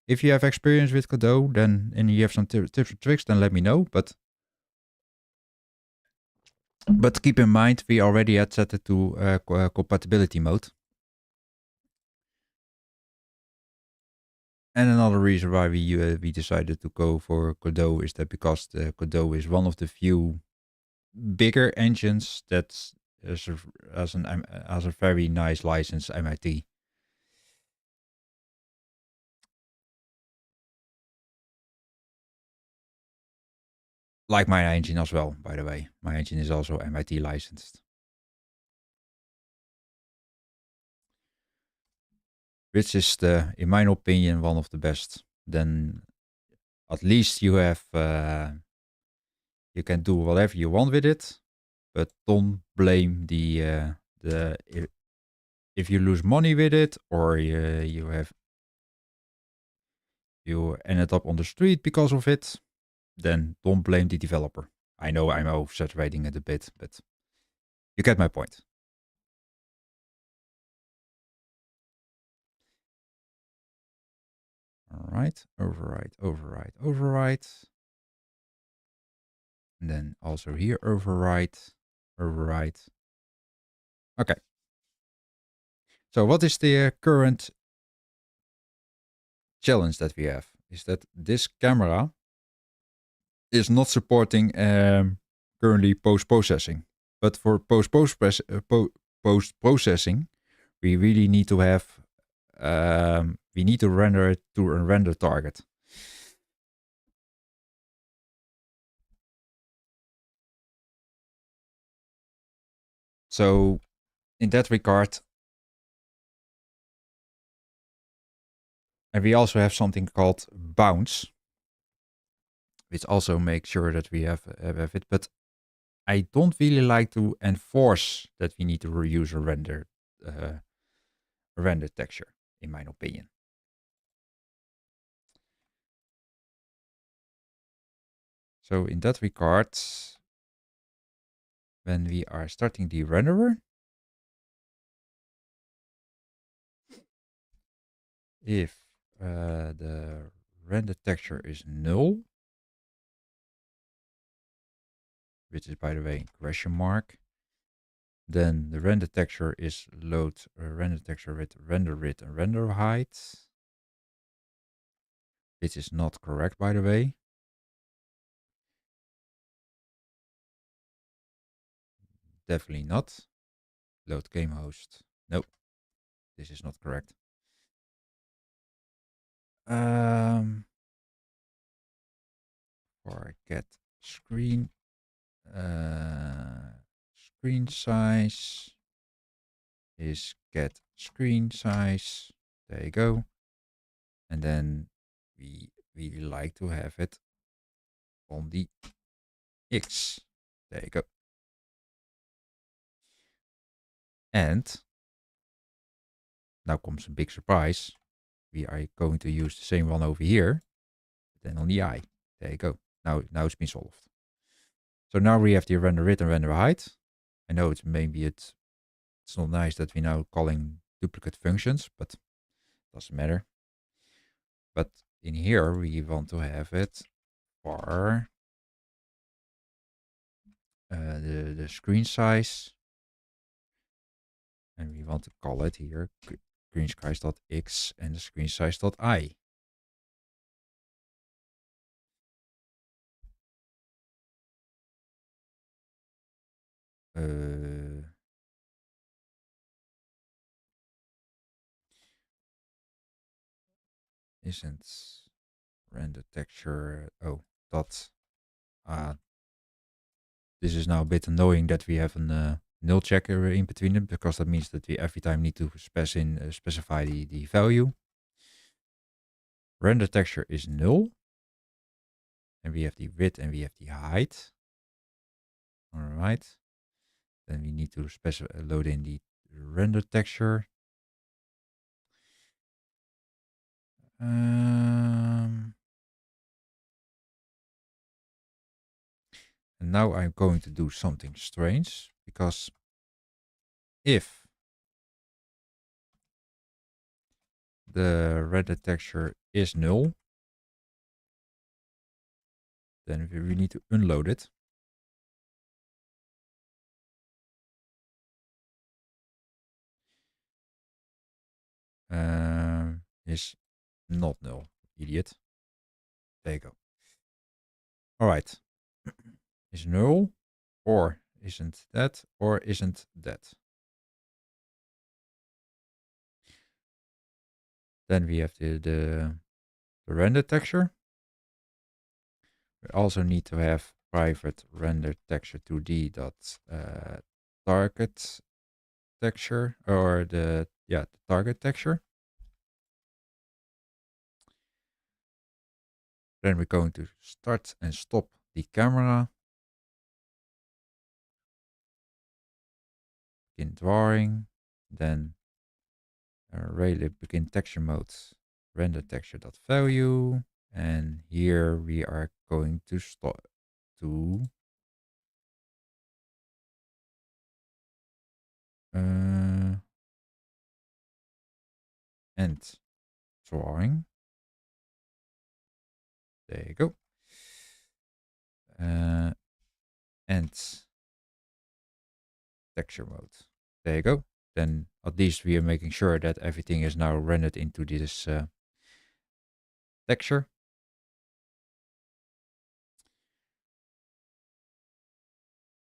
if you have experience with Godot, then and you have some tips and tricks, then let me know. But keep in mind, we already had set it to compatibility mode. And another reason why we decided to go for Godot is that because the Godot is one of the few bigger engines that has a very nice license, MIT. Like my engine as well, by the way. My engine is also MIT licensed. Which is, in my opinion, one of the best. Then at least you have, you can do whatever you want with it, but don't blame if you lose money with it or you ended up on the street because of it, then don't blame the developer. I know I'm oversaturating it a bit, but you get my point. All right, override. And then also here, override. Okay. So what is the current challenge that we have? Is that this camera is not supporting currently post-processing. But for post-processing, we really need to have, we need to render it to a render target. So in that regard, and we also have something called bounce, which also makes sure that we have it. But I don't really like to enforce that we need to reuse a render texture, in my opinion. So in that regard, when we are starting the renderer, if the render texture is null, which is, by the way, question mark, then the render texture is load render texture with render width and render height, which is not correct, by the way. Definitely not. Load game host. Nope. This is not correct. For get screen screen size is get screen size. There you go. And then we really like to have it on the X. There you go. And now comes a big surprise. We are going to use the same one over here, then on the I. There you go. Now it's been solved. So now we have the render width and render height. I know it's not nice that we're now calling duplicate functions, but doesn't matter. But in here, we want to have it for the screen size. And we want to call it here screen size.x and the screen size.y. Isn't render texture, dot. This is now a bit annoying that we have a null checker in between them, because that means that we every time need to specify the value. Render texture is null. And we have the width and we have the height. All right. Then we need to load in the render texture. And now I'm going to do something strange, because if the render texture is null, then we need to unload it. Is not null, idiot. There you go. All right. Is null, or isn't that, or isn't that? Then we have the render texture. We also need to have private render texture 2d dot target texture, or the target texture. Then we're going to start and stop the camera. Begin drawing. Then Raylib begin texture mode. Render texture dot value. And here we are going to stop to end drawing. There you go. And texture mode. There you go. Then at least we are making sure that everything is now rendered into this texture.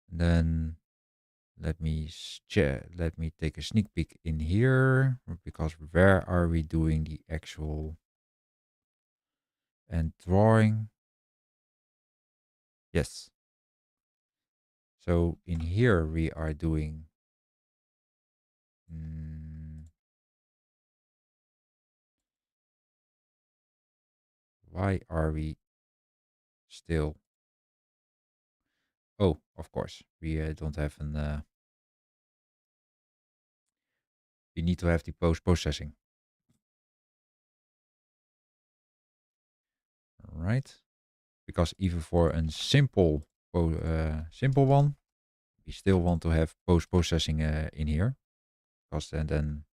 And then let me take a sneak peek in here, because where are we doing the actual and drawing? Yes. So in here we are doing why are we still? Oh, of course, we don't have an we need to have the post-processing. All right, because even for a simple one, we still want to have post-processing in here, because then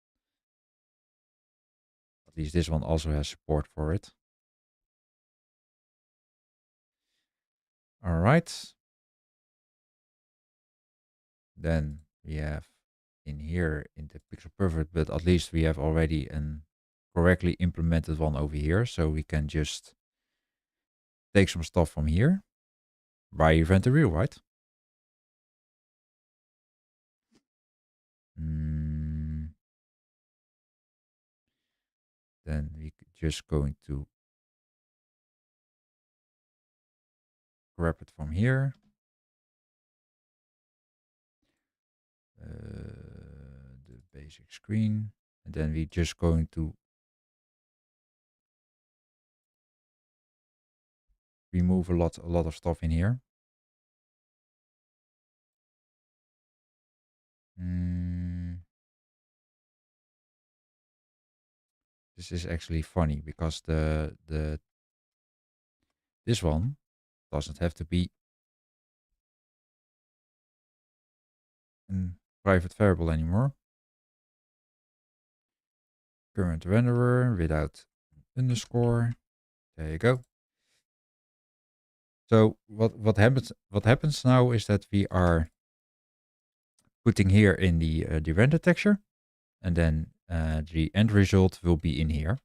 at least this one also has support for it. All right. Then we have in here in the pixel perfect, but at least we have already an correctly implemented one over here, so we can just take some stuff from here by event the real, right? Then we just going to grab it from here. The basic screen, and then we just going to remove a lot of stuff in here. This is actually funny, because this one doesn't have to be a private variable anymore. current renderer without underscore. There you go. So what happens now is that we are putting here in the render texture, and then the end result will be in here.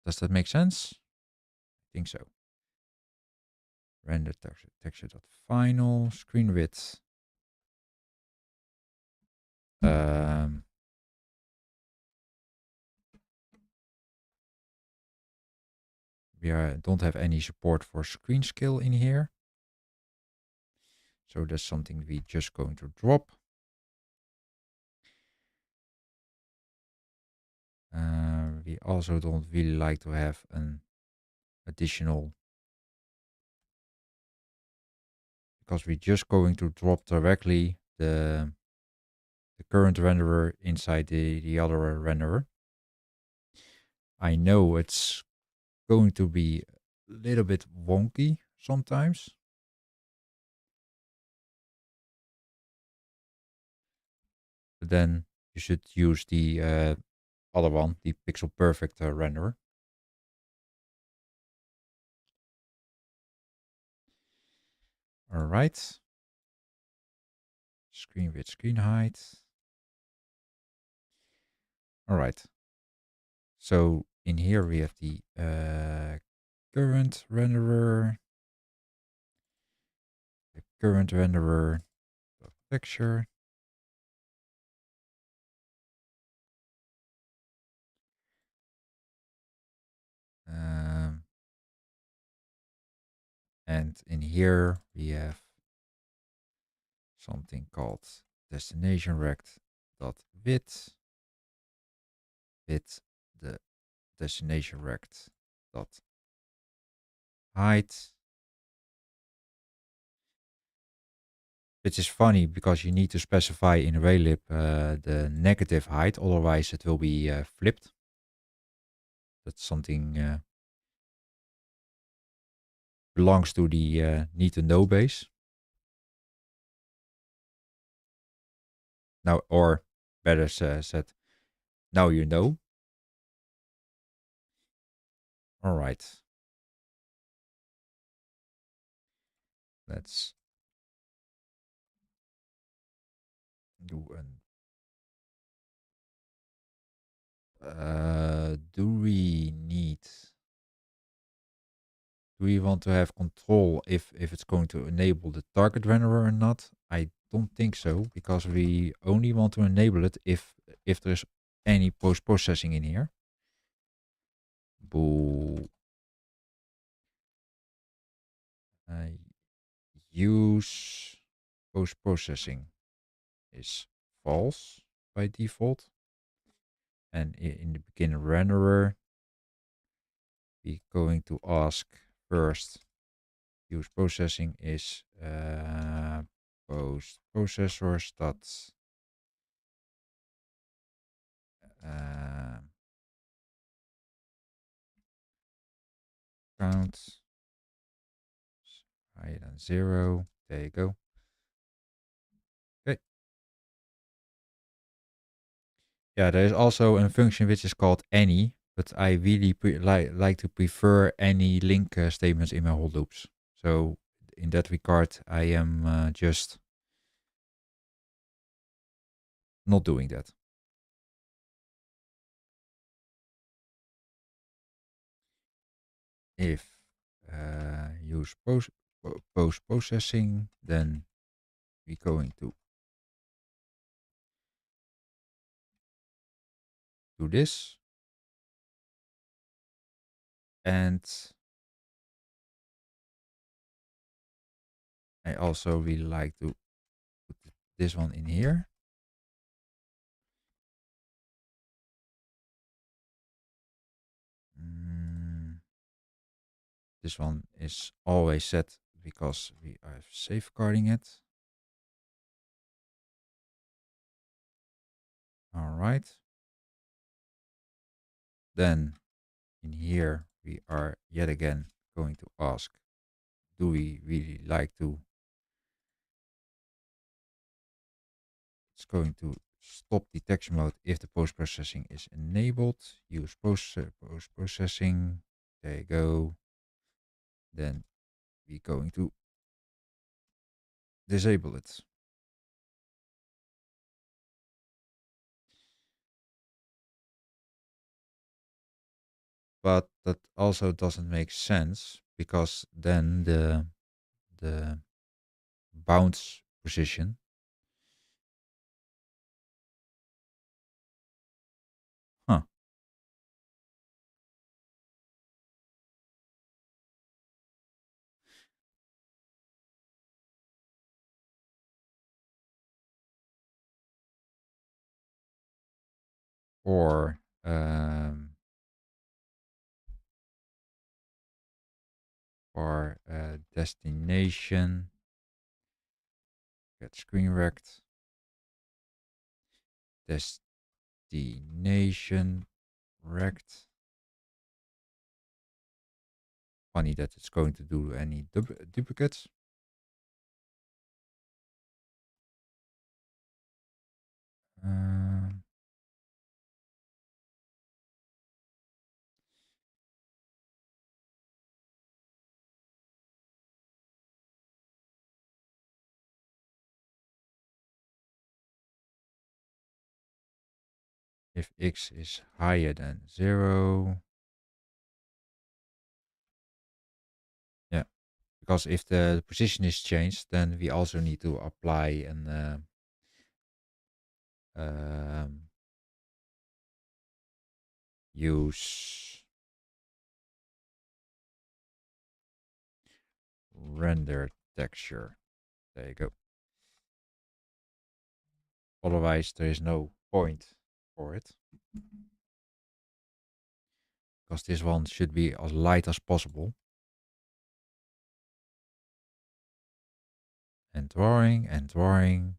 Does that make sense? I think so. Render texture.final, screen width. We don't have any support for screen scale in here. So that's something we just going to drop. We also don't really like to have an additional, because we're just going to drop directly the current renderer inside the other renderer. I know it's going to be a little bit wonky sometimes. But then you should use the other one, the pixel perfect renderer. All right. Screen width, screen height. All right. So in here we have the current renderer, the current renderer texture. And in here we have something called destination rect dot width with the destination rect dot height, which is funny because you need to specify in Raylib the negative height, otherwise it will be flipped. That's something belongs to the need to know base. Now, or better said, now you know. All right. Let's do an. Do we need? Do we want to have control if it's going to enable the target renderer or not? I don't think so, because we only want to enable it if there's any post-processing in here. Boo. Use post-processing is false by default. And in the beginner renderer, we're going to ask first, use processing is post processors dot count higher than 0. There you go. Okay. Yeah, there is also a function which is called any, but I really like to prefer any link statements in my hold loops. So in that regard, I am just not doing that. If use post processing, then we're going to do this. And I also really like to put this one in here. This one is always set because we are safeguarding it. All right. Then in here, we are yet again going to ask, do we really like to It's going to stop detection mode if the post-processing is enabled. Use post-processing. There you go. Then we're going to disable it. But that also doesn't make sense because then the bounce position or for destination get screen wrecked destination wrecked. Funny that it's going to do any duplicates. If x is higher than 0. Yeah, because if the position is changed, then we also need to apply an use render texture. There you go. Otherwise, there is no point for it. Because this one should be as light as possible. And drawing and drawing.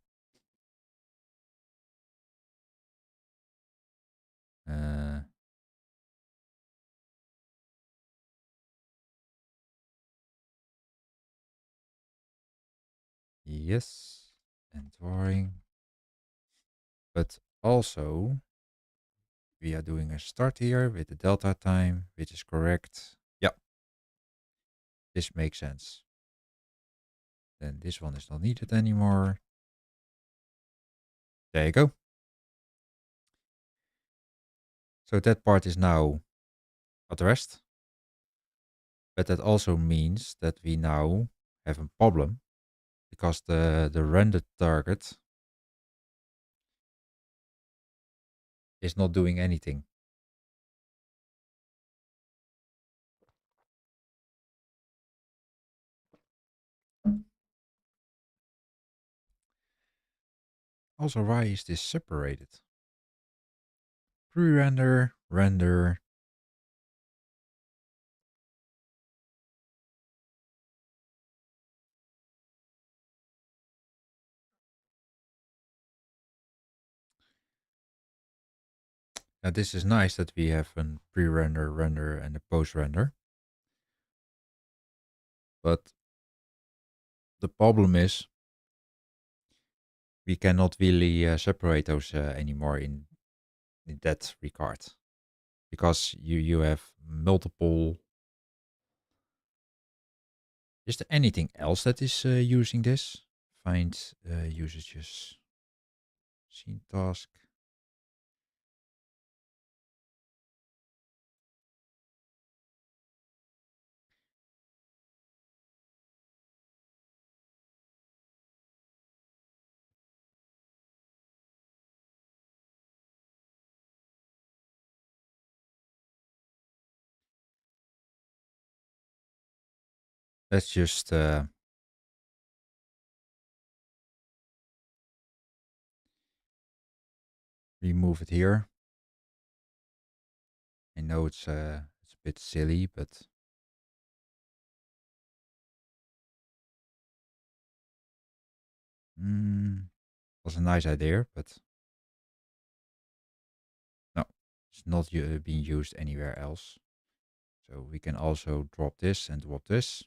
Yes, and drawing. But also, we are doing a start here with the delta time, which is correct. Yeah, this makes sense. Then this one is not needed anymore. There you go. So that part is now addressed. But that also means that we now have a problem because the rendered target is not doing anything. Also, why is this separated? Pre-render, render. Now this is nice that we have a pre-render, render, and a post-render. But the problem is we cannot really separate those anymore in that regard. Because you have multiple. Is there anything else that is using this? Find usages. Scene task. Let's just remove it here. I know it's a bit silly, but was a nice idea, but no, it's not being used anywhere else. So we can also drop this and drop this.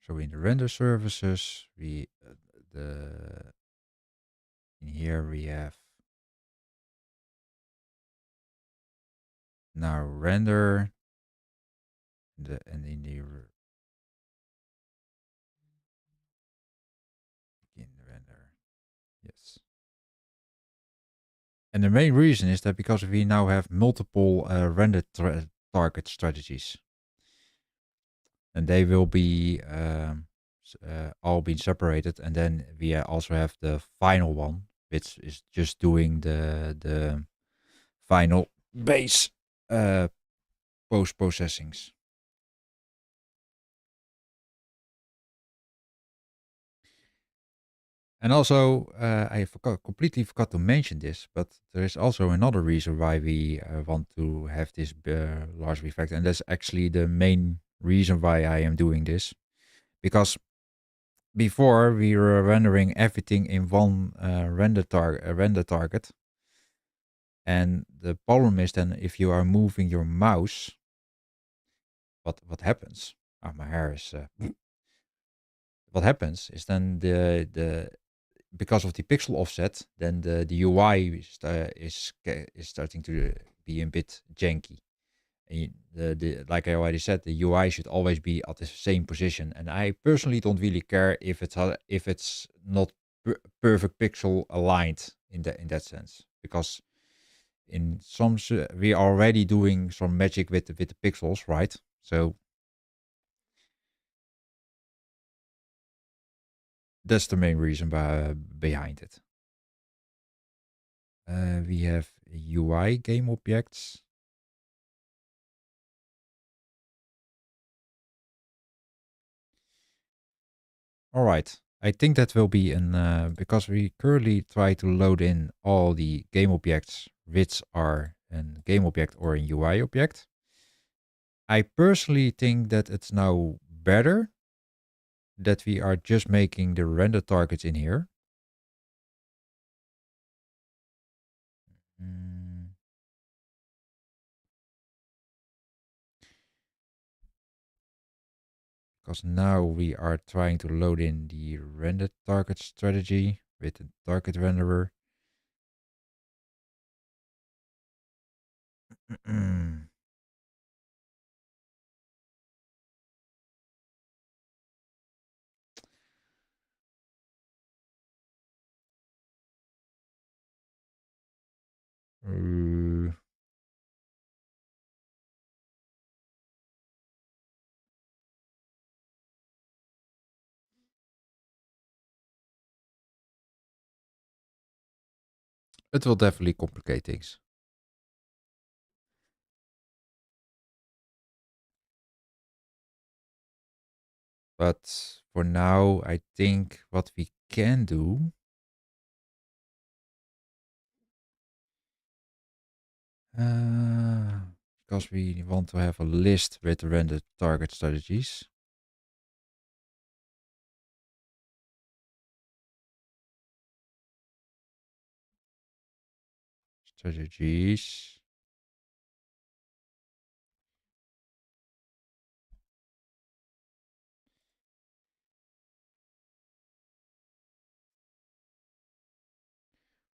So in the render services, we the in here we have now render, and in the begin render, yes. And the main reason is that because we now have multiple render target strategies, and they will be all being separated, and then we also have the final one, which is just doing the final base post processings. And also, completely forgot to mention this, but there is also another reason why we want to have this large refactor, and that's actually the main reason why I am doing this. Because before we were rendering everything in one render target, and the problem is then if you are moving your mouse, what happens? Oh, my hair is. What happens is then the because of the pixel offset, then the UI is starting to be a bit janky. And like I already said, the UI should always be at the same position. And I personally don't really care if it's not perfect pixel aligned in that sense, because in some we are already doing some magic with the pixels, right? So that's the main reason behind it. We have UI game objects. All right. I think that will be because we currently try to load in all the game objects which are a game object or a UI object. I personally think that it's now better that we are just making the render targets in here. Mm. Because now we are trying to load in the render target strategy with the target renderer. Uh, it will definitely complicate things. But for now, I think what we can do because we want to have a list with the render target strategies. Strategies.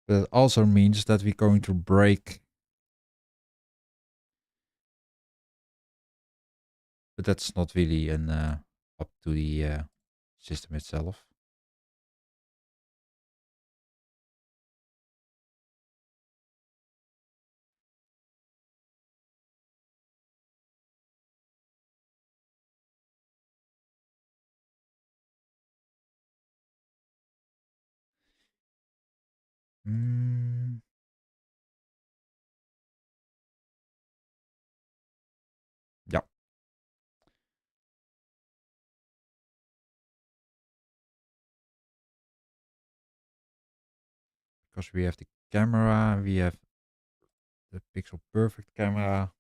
But it also means that we're going to break. But that's not really an up to the system itself. Mm. Yeah. Because we have the camera, we have the pixel perfect camera.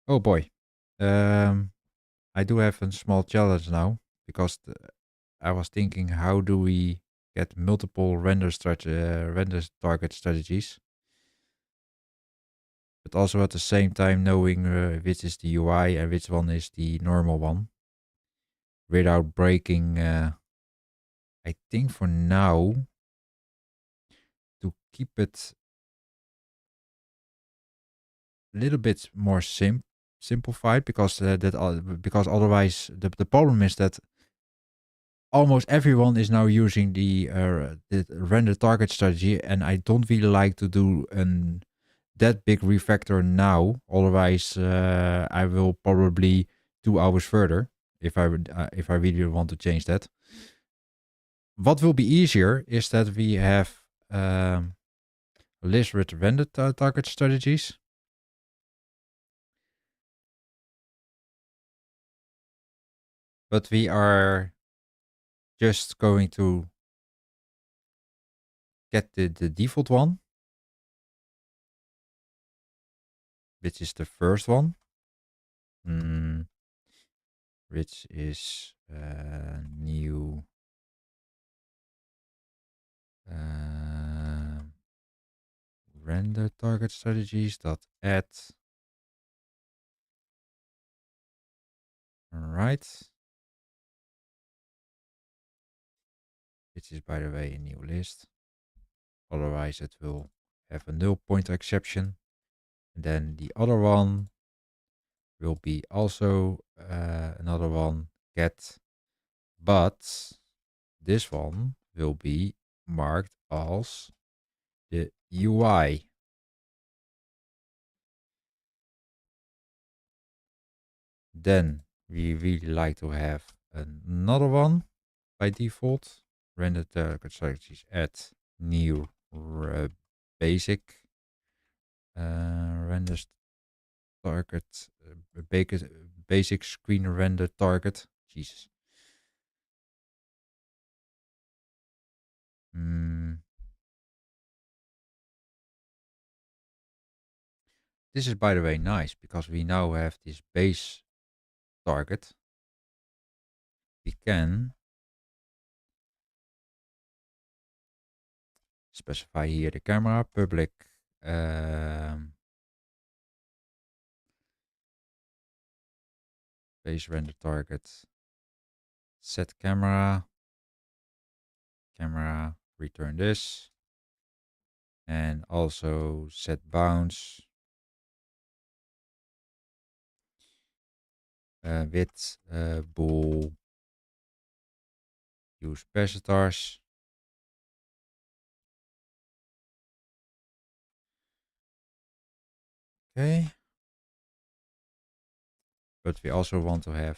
Oh boy. I do have a small challenge now because I was thinking, how do we get multiple render target strategies, but also at the same time knowing which is the UI and which one is the normal one, without breaking. I think for now, to keep it a little bit more simplified, because because otherwise the problem is that almost everyone is now using the render target strategy, and I don't really like to do that big refactor now. Otherwise, I will probably 2 hours further if I really want to change that. What will be easier is that we have a list with render target strategies. But we are just going to get the default one, which is the first one, which is new render target strategies dot add. All right, which is, by the way, a new list. Otherwise, it will have a null pointer exception. And then the other one will be also another one, get, but this one will be marked as the UI. Then we really like to have another one by default. Render target strategies at new basic render target basic screen render target. Jesus. This is, by the way, nice because we now have this base target. We can specify here the camera, public base render target, set camera, return this, and also set bounds, width, bool, use capacitors. Okay. But we also want to have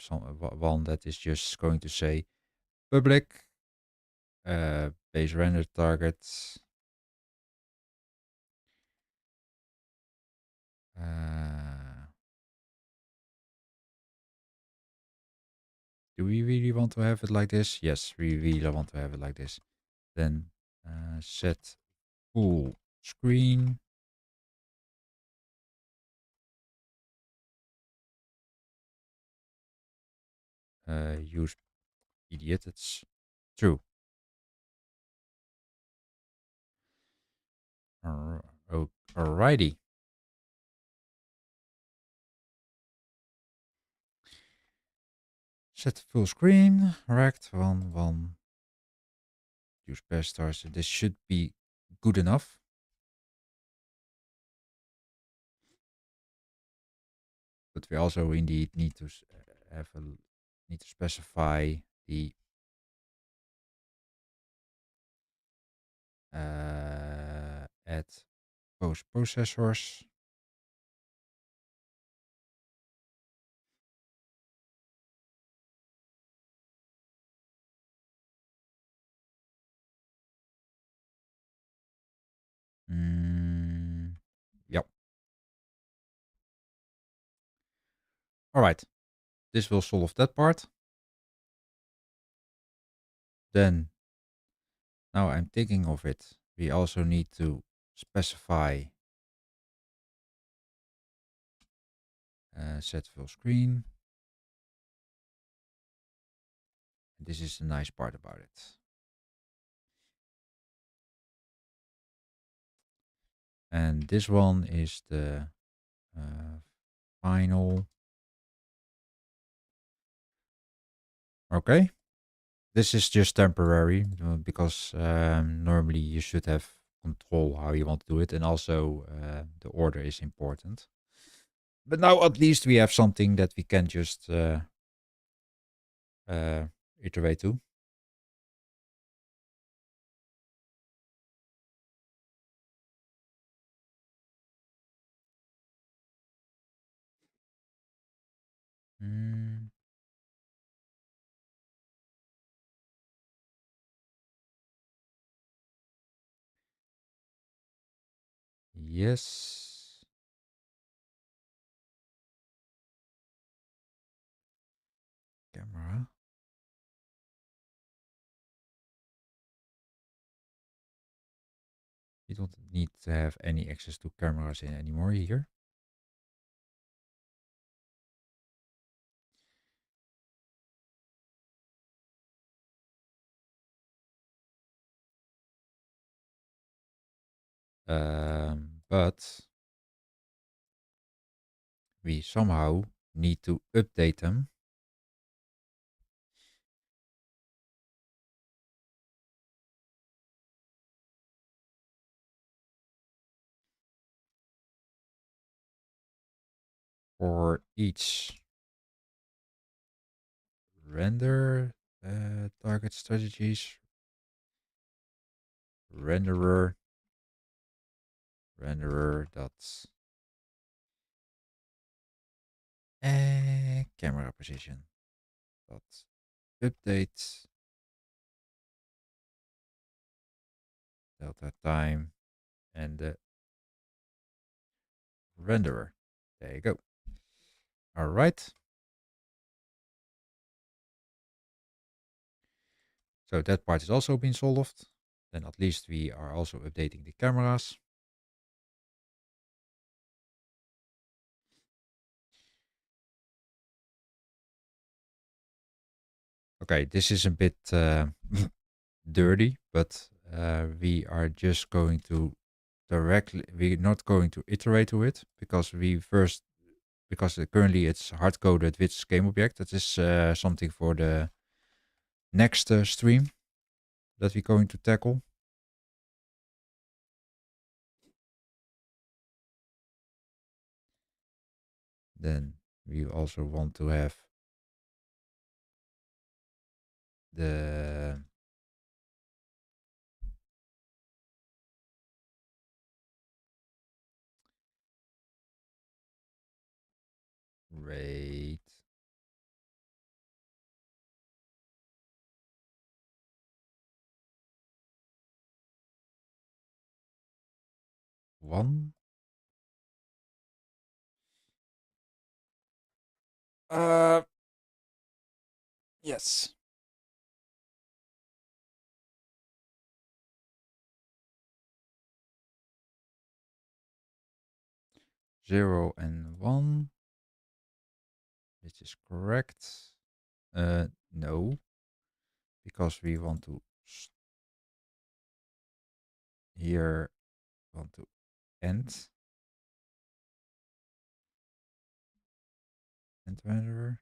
one that is just going to say public base render targets. Do we really want to have it like this? Yes, we really want to have it like this. Then set full screen. Use idiot, it's true. Alrighty. Set full screen, rect, one. Use best stars. This should be good enough. But we also indeed need to specify the add post processors. Yep. All right. This will solve that part. Then, now I'm thinking of it, we also need to specify set full screen. This is the nice part about it. And this one is the final. Okay. This is just temporary because normally you should have control how you want to do it, and also the order is important. But now at least we have something that we can just iterate to. Mm, yes. Camera. You don't need to have any access to cameras in anymore here. But we somehow need to update them. For each render target strategies, renderer dot camera position dot update delta time and the renderer. There you go. All right. So that part is also been solved. Then at least we are also updating the cameras. Okay, this is a bit dirty, but we are just going to we're not going to iterate to it because currently it's hard coded with game object. That is something for the next stream that we're going to tackle. Then we also want to have the rate one. Uh, yes. 0 and 1. This is correct. No, because we want to here want to end renderer.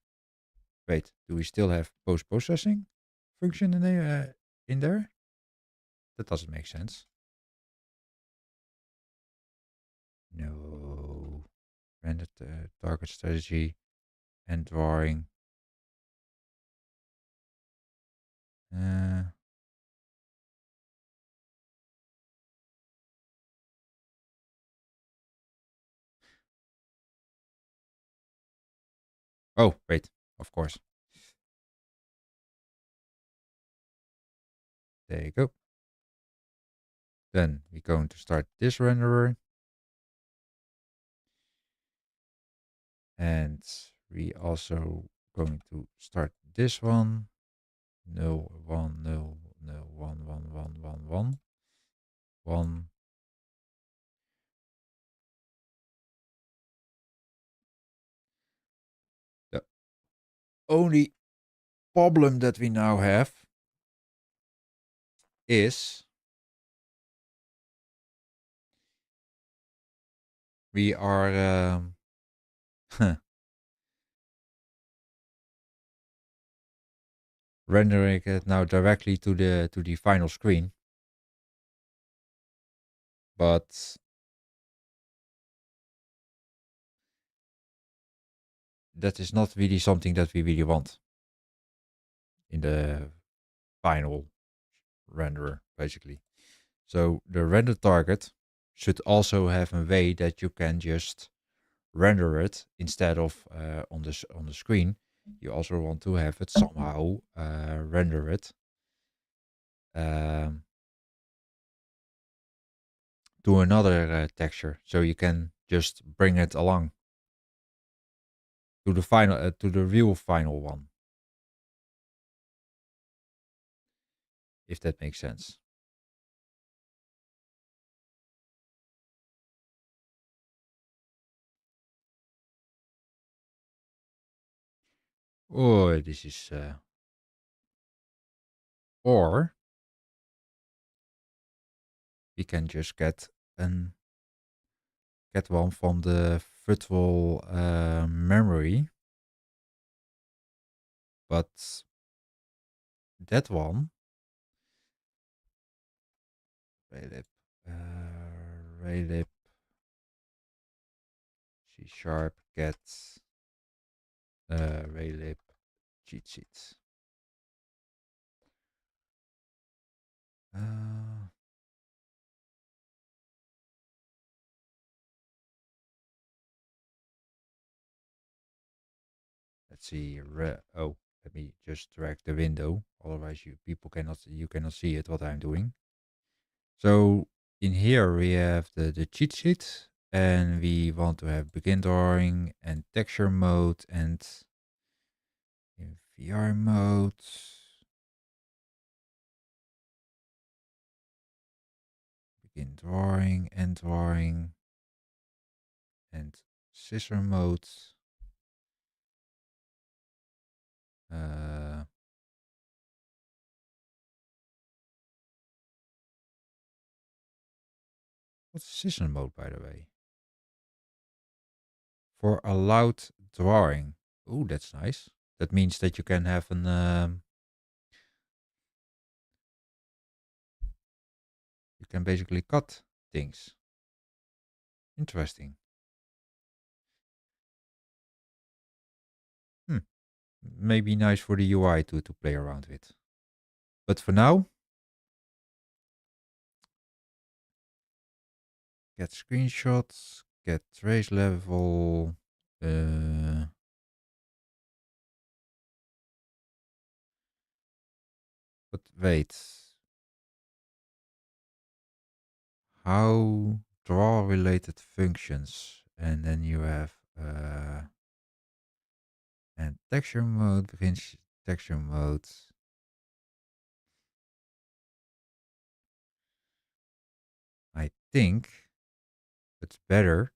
Wait, do we still have post processing function in there? That doesn't make sense. No. Render target strategy and drawing. Oh, wait, of course. There you go. Then we're going to start this renderer. And we also going to start this one. 0, 1, 0, 0, 1, 1, 1, 1, 1. 1. The only problem that we now have is we are rendering it now directly to the final screen, but that is not really something that we really want in the final renderer, basically. So the render target should also have a way that you can just render it instead of on the screen. You also want to have it somehow render it um, to another texture, so you can just bring it along to the final to the real final one, if that makes sense. Oh, this is or we can just an get one from the virtual memory, but that one Raylib, Raylib C sharp get Raylib cheat sheets. Uh, let's see. Oh, let me just drag the window. Otherwise, you cannot see it what I'm doing. So in here we have the cheat sheet, and we want to have begin drawing and texture mode, and in VR mode begin drawing and scissor mode. Uh, what's scissor mode, by the way? For allowed drawing. Oh, that's nice. That means that you can have you can basically cut things. Interesting. Hmm. Maybe nice for the UI to play around with. But for now, get screenshots, get trace level. But wait, how draw related functions, and then you have and texture mode begins texture mode. I think it's better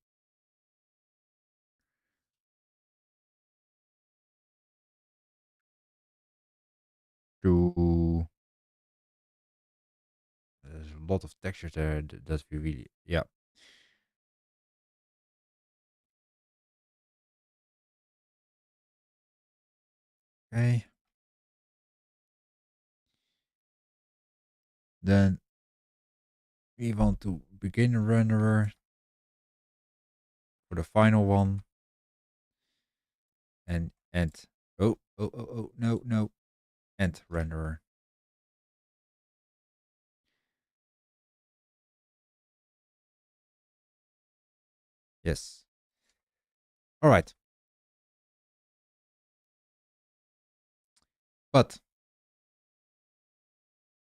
to there's a lot of textures there that we really yeah. Okay. Then we want to begin a renderer for the final one. And oh no end renderer. Yes. All right. But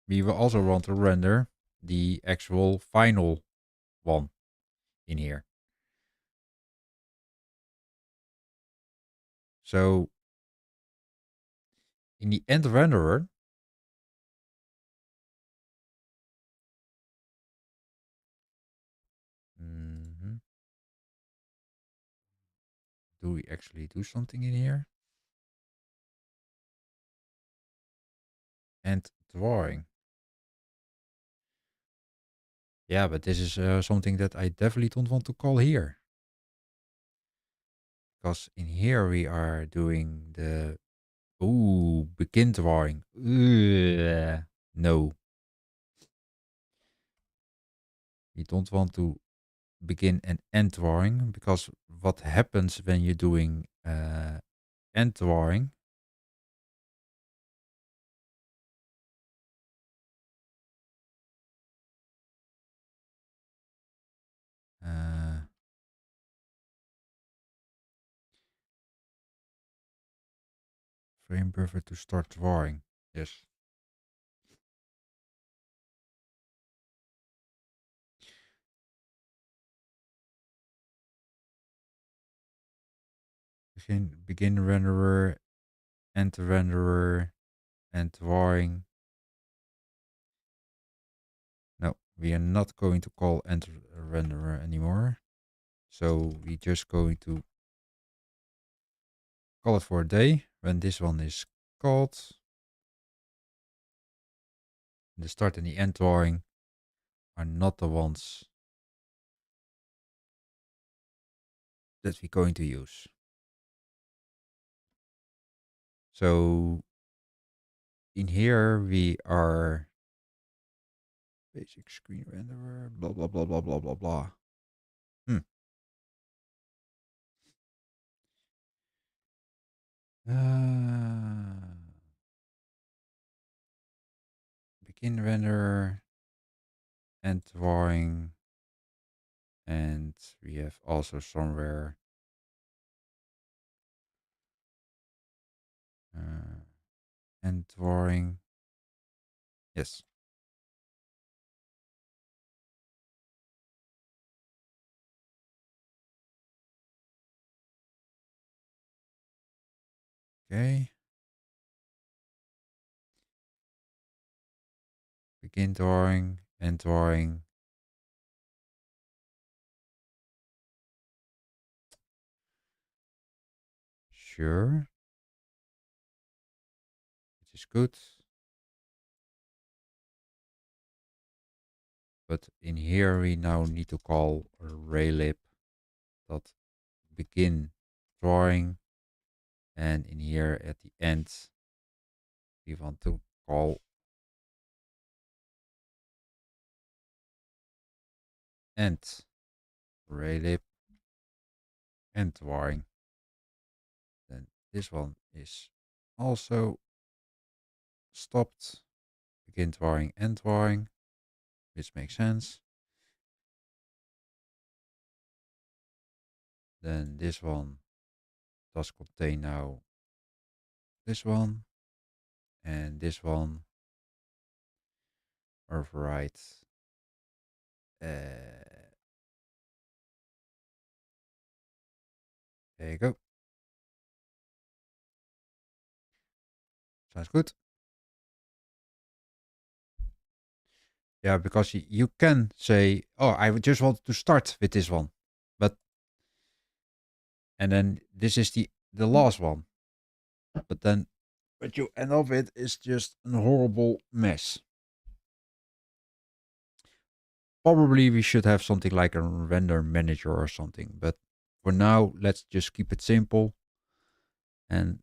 we will also want to render the actual final one in here. So in the end renderer, do we actually do something in here? And drawing. Yeah, but this is something that I definitely don't want to call here. because in here we are doing the begin drawing. No, we don't want to begin and end drawing, because what happens when you're doing end drawing, frame buffer to start drawing. Yes. Begin renderer, end renderer, and drawing. No, we are not going to call end renderer anymore. So we're just going to call it for a day when this one is called. The start and the end drawing are not the ones that we're going to use. So in here we are basic screen renderer, blah, blah, blah, blah, blah, blah, blah. Begin renderer, end drawing, and we have also somewhere end drawing. Yes. Okay. Begin drawing, end drawing. Sure. It is good. But in here we now need to call Raylib dot begin drawing, and in here at the end we want to call end Raylib end drawing. Then this one is also stopped. Begin drawing, end drawing, which makes sense. Then this one does contain now this one and this one. Override. There you go. Sounds good. Yeah, because you can say, oh, I just want to start with this one. And then this is the last one. But then what you end up with is just a horrible mess. Probably we should have something like a render manager or something. But for now, let's just keep it simple. And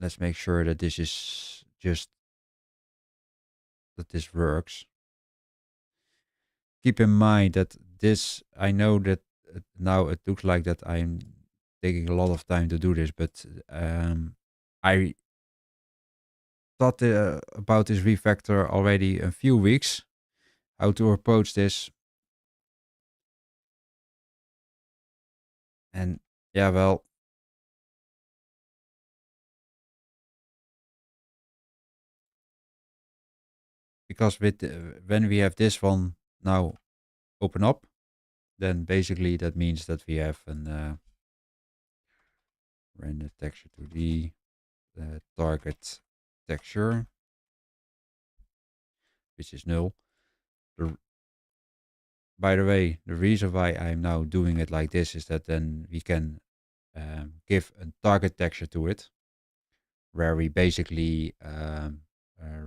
let's make sure that this is just that this works. Keep in mind that this, I know that now it looks like that I'm taking a lot of time to do this, but I thought about this refactor already a few weeks, how to approach this. And yeah, well, because with when we have this one now open up, then basically that means that we have an render texture to the target texture, which is null. By the way, the reason why I'm now doing it like this is that then we can give a target texture to it, where we basically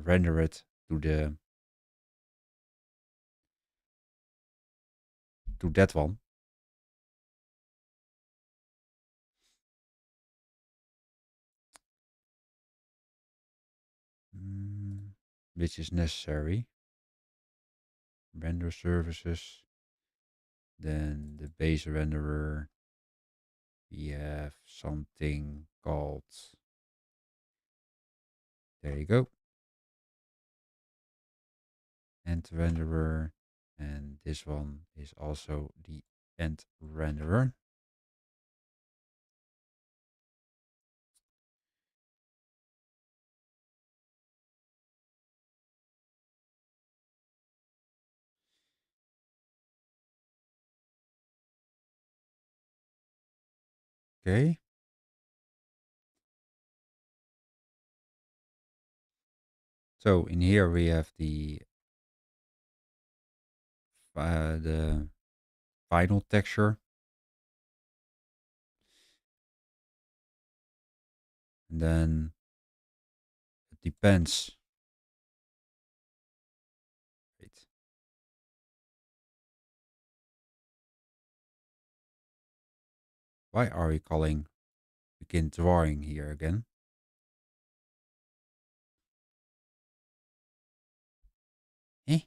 render it to that one. which is necessary. Render services. Then the base renderer. We have something called, there you go, end renderer. And this one is also the end renderer. Okay. So in here we have the final texture. And then it depends. Wait. Why are we calling begin drawing here again? Eh?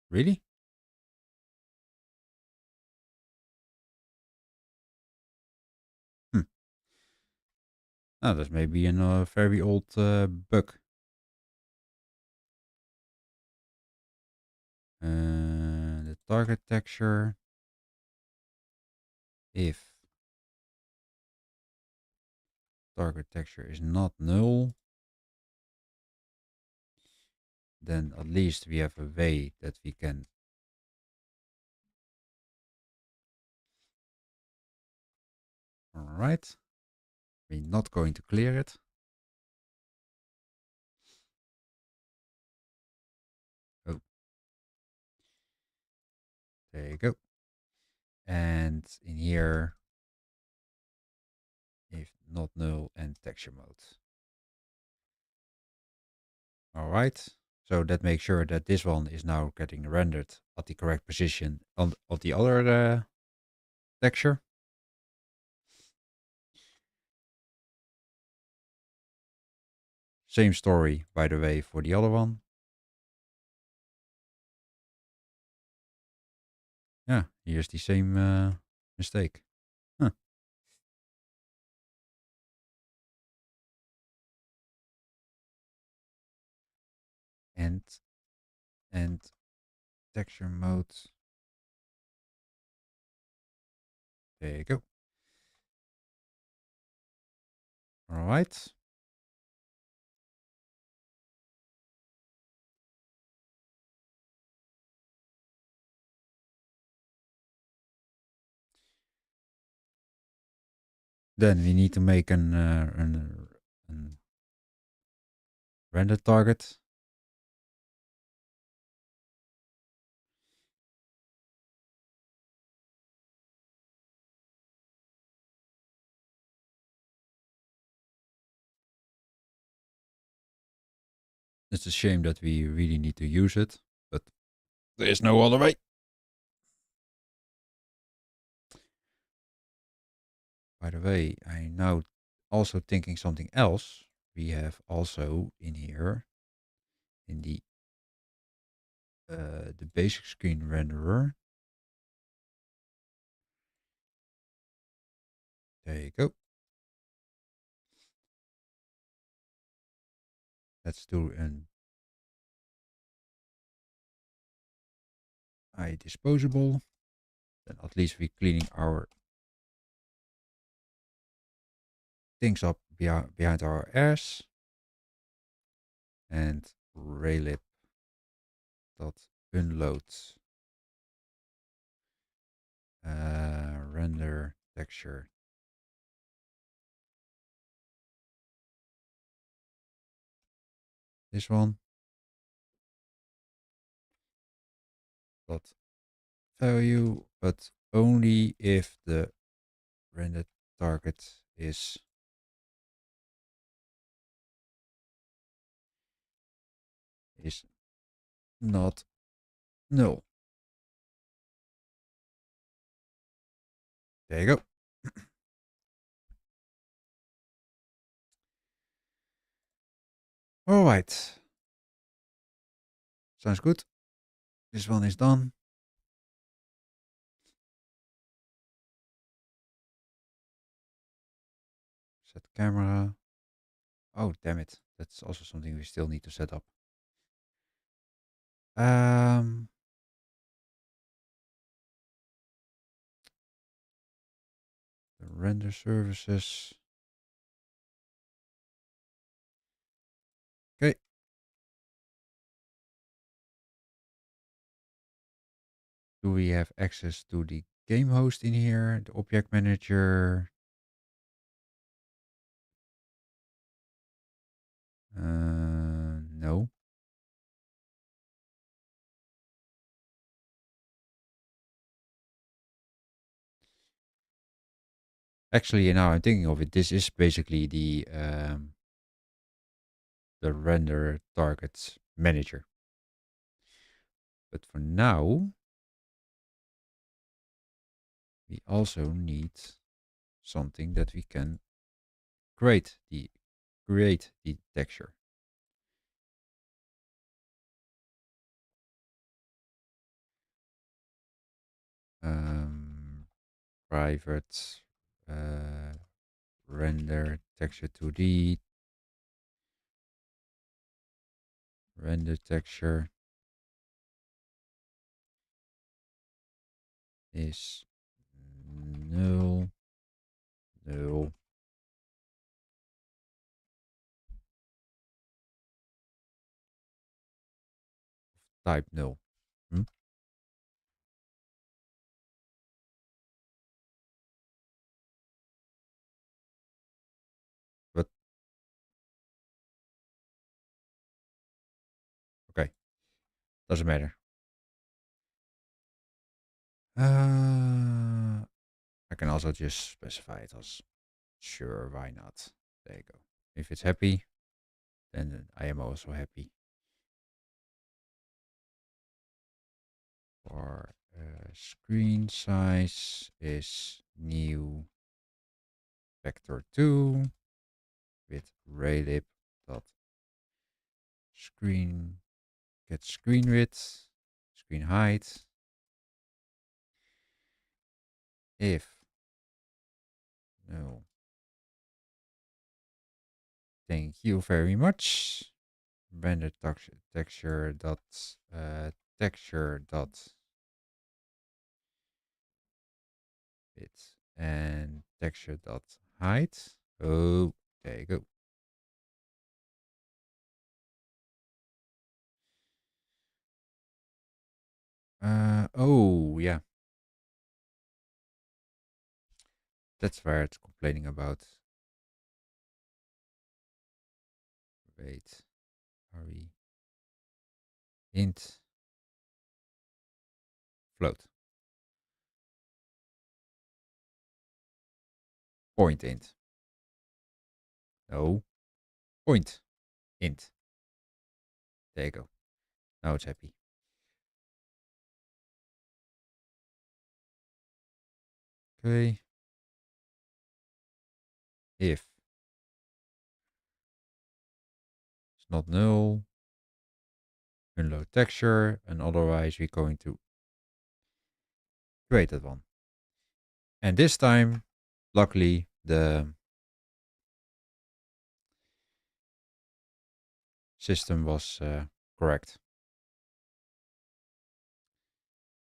Really? Hmm. Oh, that's maybe a very old bug. The target texture. If target texture is not null, then at least we have a way that we can alright. We're not going to clear it. Oh. There you go. And in here, if not null and texture mode. Alright. So that makes sure that this one is now getting rendered at the correct position on the other texture. Same story, by the way, for the other one. Yeah, here's the same mistake. Huh. And texture mode. There you go. All right. Then we need to make an render target. It's a shame that we really need to use it, but there is no other way. By the way, I'm now also thinking something else. We have also in here in the basic screen renderer. There you go. Let's do an disposable. Then at least we're cleaning our things up behind our ears. And Raylib dot unload render texture. This one. Dot value, but only if the render target is not null. There you go. All right. Sounds good. This one is done. Set camera. Oh, damn it. That's also something we still need to set up. Um, the render services. Okay. Do we have access to the game host in here? The object manager? No. Actually, now I'm thinking of it. This is basically the render target manager. But for now, we also need something that we can create the texture. Private render texture 2D render texture is null type null. Hmm? But okay, doesn't matter. I can also just specify it as sure, why not? There you go. If it's happy, then I am also happy. For screen size is new vector 2 with Raylib dot screen get screen width, screen height. If no, thank you very much. Render texture dot texture dot width and texture dot height. Oh, there you go. Oh yeah, that's where it's complaining about. Wait, are we int float point int? No, point int. There you go. Now it's happy. Okay. If it's not null, unload texture, and otherwise we're going to create that one. And this time, luckily, the system was correct.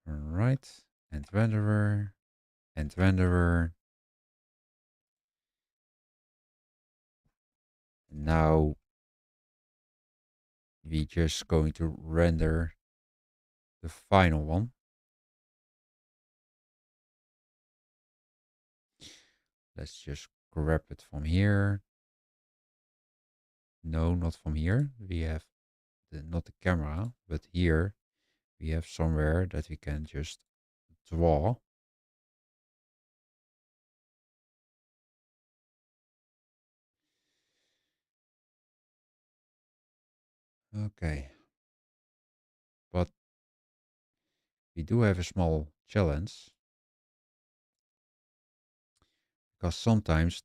All right, and renderer, and renderer. Now we just going to render the final one. Let's just grab it from here. No, not from here. We have not the camera, but here we have somewhere that we can just draw. Okay. But we do have a small challenge because sometimes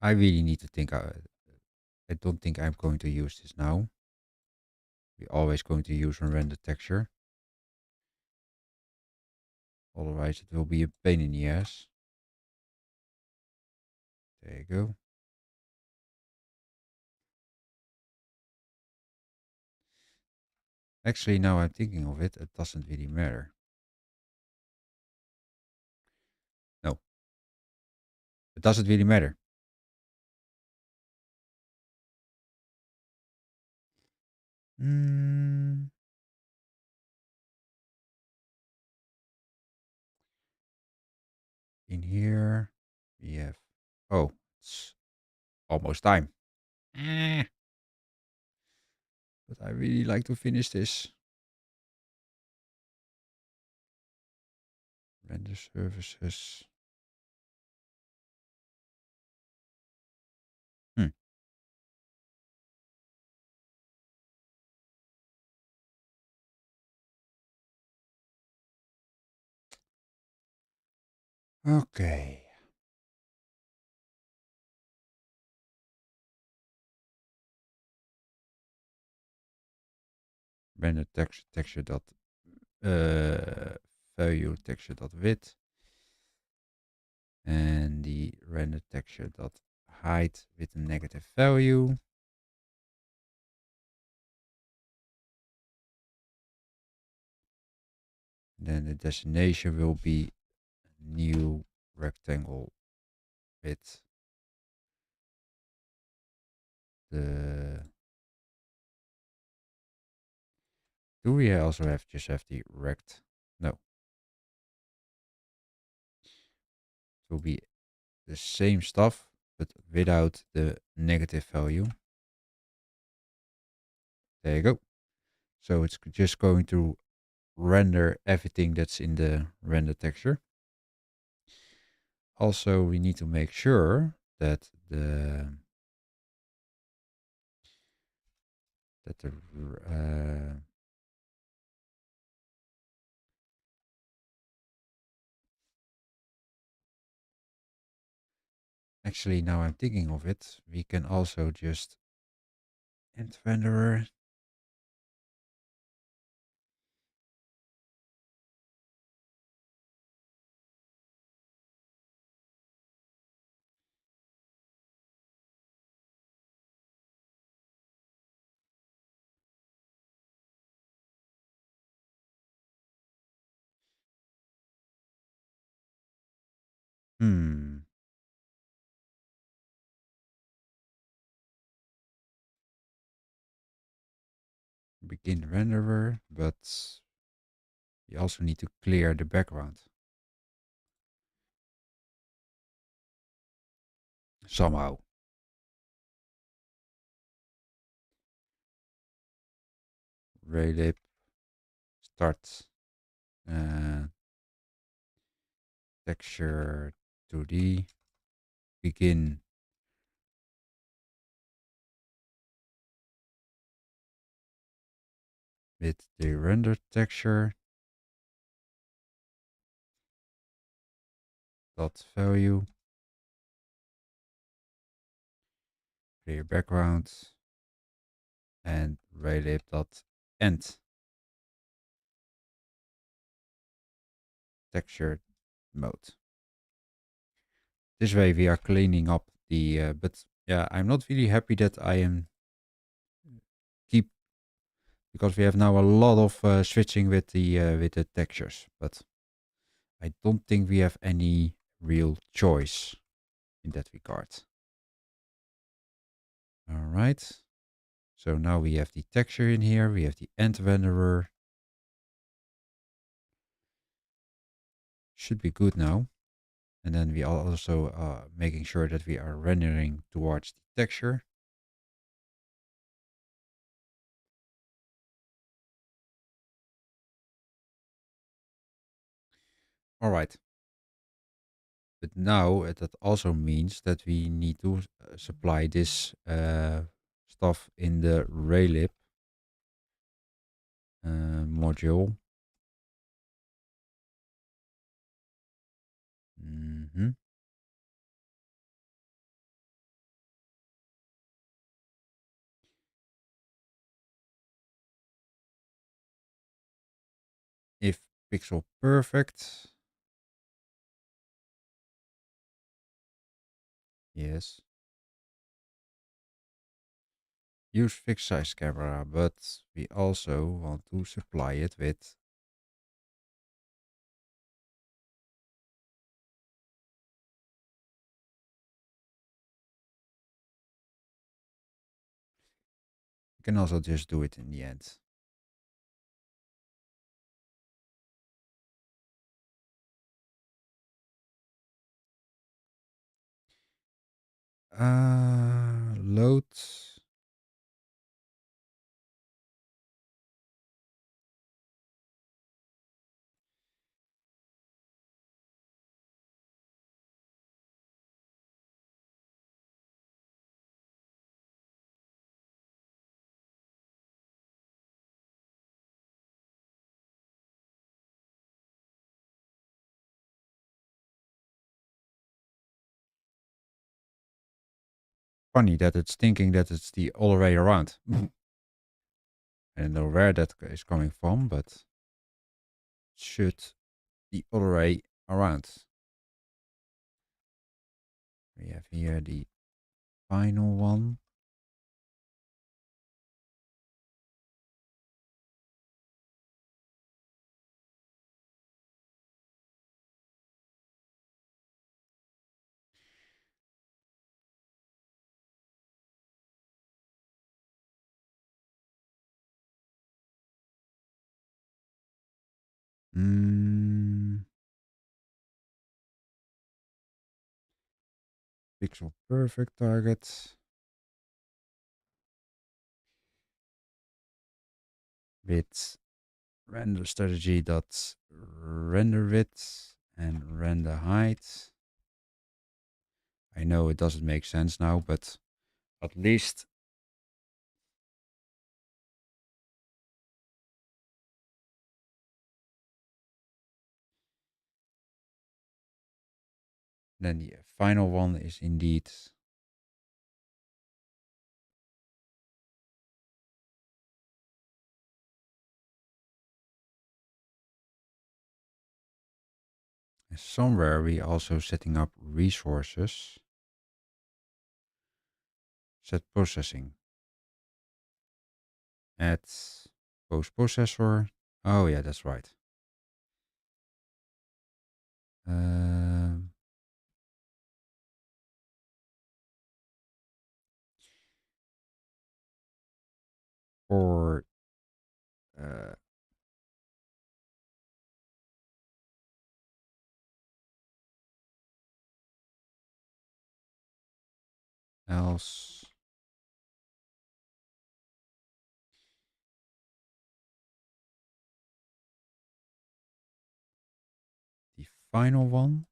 I really need to think. I don't think I'm going to use this now. We're always going to use a render texture. Otherwise, it will be a pain in the ass. There you go. Actually, now I'm thinking of it, it doesn't really matter. No, it doesn't really matter. In here, we have... Oh, it's almost time. But I really like to finish this. Render services. Okay. Render texture dot value texture dot width. And the render texture dot height with a negative value. Then the destination will be new rectangle with the... Do we also have just have the rect? No. It will be the same stuff, but without the negative value. There you go. So it's just going to render everything that's in the render texture. Also, we need to make sure that the actually, now I'm thinking of it, we can also just end renderer. Begin renderer, but you also need to clear the background somehow. Raylib start texture 2D begin with the render texture dot value, clear background, and Raylib dot end texture mode. This way we are cleaning up the but yeah, I'm not really happy that I am keep, because we have now a lot of switching with the textures, but I don't think we have any real choice in that regard. All right. So now we have the texture in here. We have the end renderer. Should be good now. And then we are also making sure that we are rendering towards the texture. All right. But now that also means that we need to supply this stuff in the Raylib module. if pixel perfect. Yes. Use fixed size camera, but we also want to supply it with you can also just do it in the end. Load. Funny that it's thinking that it's the all way around. I don't know where that is coming from, but it should the all way around. We have here the final one. Pixel perfect target. With render strategy dot render width and render height. I know it doesn't make sense now, but at least then the final one is indeed somewhere we also setting up resources. Set processing. Add post processor. Oh yeah, that's right. Um, for uh, else the final one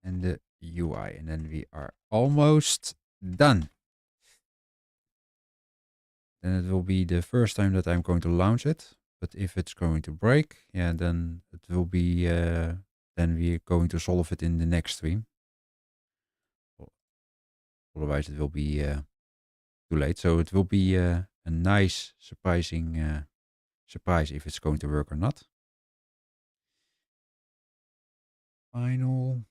and the UI, and then we are almost done. Then it will be the first time that I'm going to launch it. But if it's going to break, yeah, then it will be. Then we're going to solve it in the next stream. Otherwise, it will be too late. So it will be a nice, surprising surprise if it's going to work or not. Final,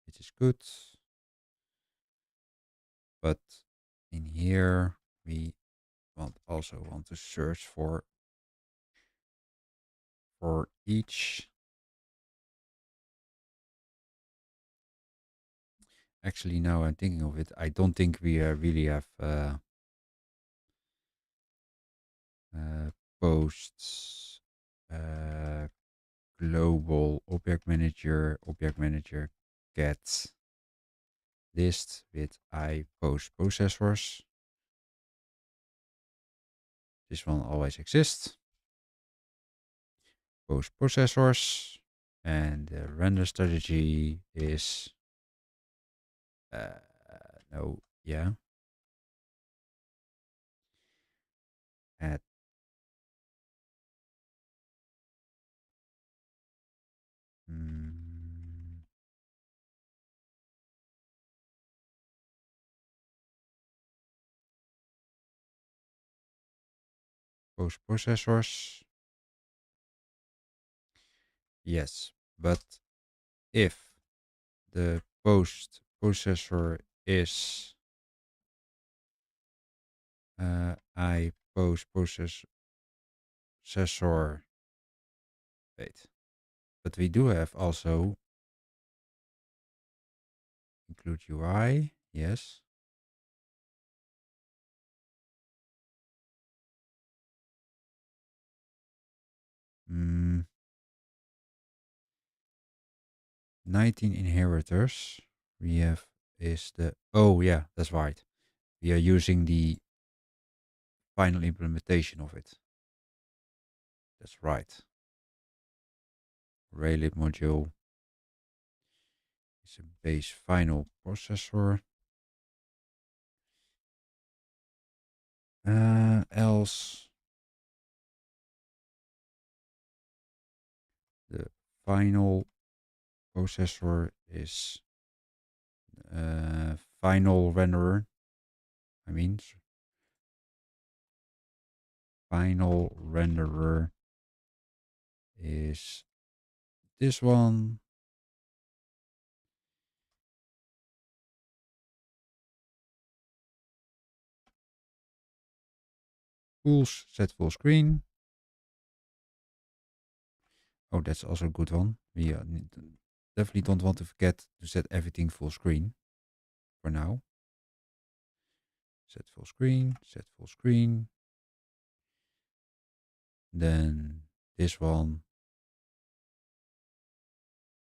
which is good. But in here, we also want to search for each. Actually, now I'm thinking of it, I don't think we really have posts, global object manager get list with I post processors. This one always exists. Post processors, and the render strategy is no, yeah. At mm, post processors. Yes, but if the post processor is I post processor. Wait, but we do have also include UI. Yes. Mm, 19 inheritors we have is the, oh yeah, that's right. We are using the final implementation of it. That's right. Raylib module is a base final processor. Else the final processor is final renderer. I mean, final renderer is this one. Set full screen. Oh, that's also a good one. We definitely don't want to forget to set everything full screen for now. Set full screen, set full screen. Then this one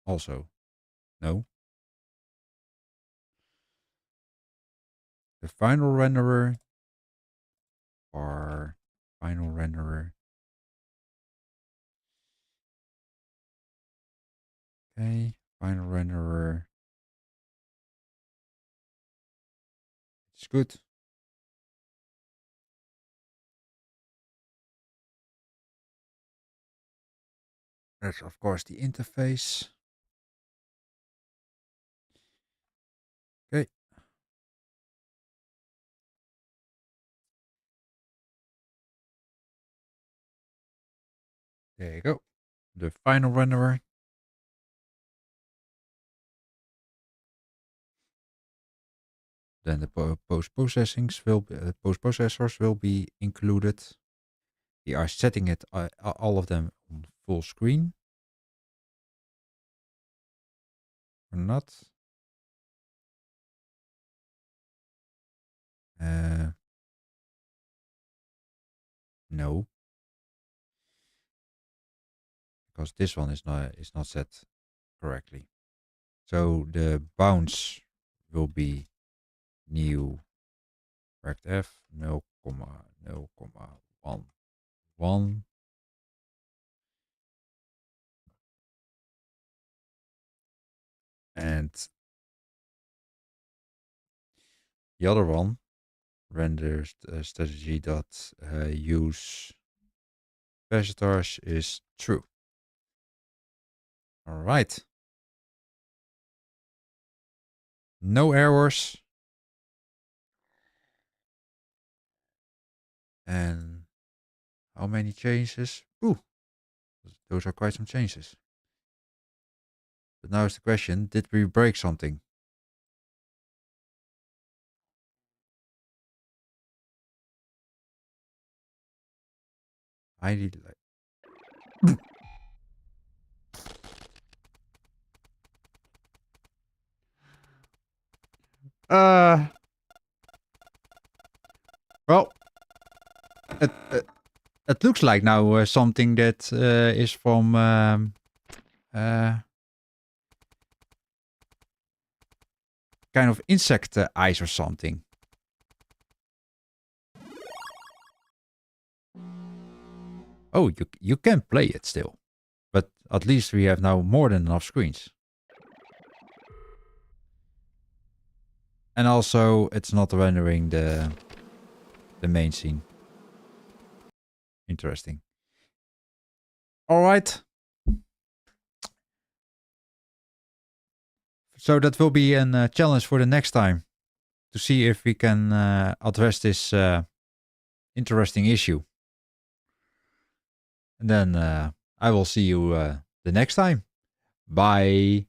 also. No. The final renderer or final renderer. Okay, final renderer. It's good. That's of course the interface. Okay. There you go. The final renderer. Then the post processors will be included. We are setting it all of them on full screen. Or not. No, because this one is not set correctly. So the bounce will be new rectf 0,0,11. And the other one, render strategy dot use visitors, is true. All right. No errors. And how many changes? Ooh, those are quite some changes. But now is the question, did we break something? I need like well, it looks like now something that is from kind of insect eyes or something. Oh, you can play it still, but at least we have now more than enough screens. And also, it's not rendering the main scene. Interesting. All right. So that will be a challenge for the next time to see if we can address this interesting issue. And then I will see you the next time. Bye.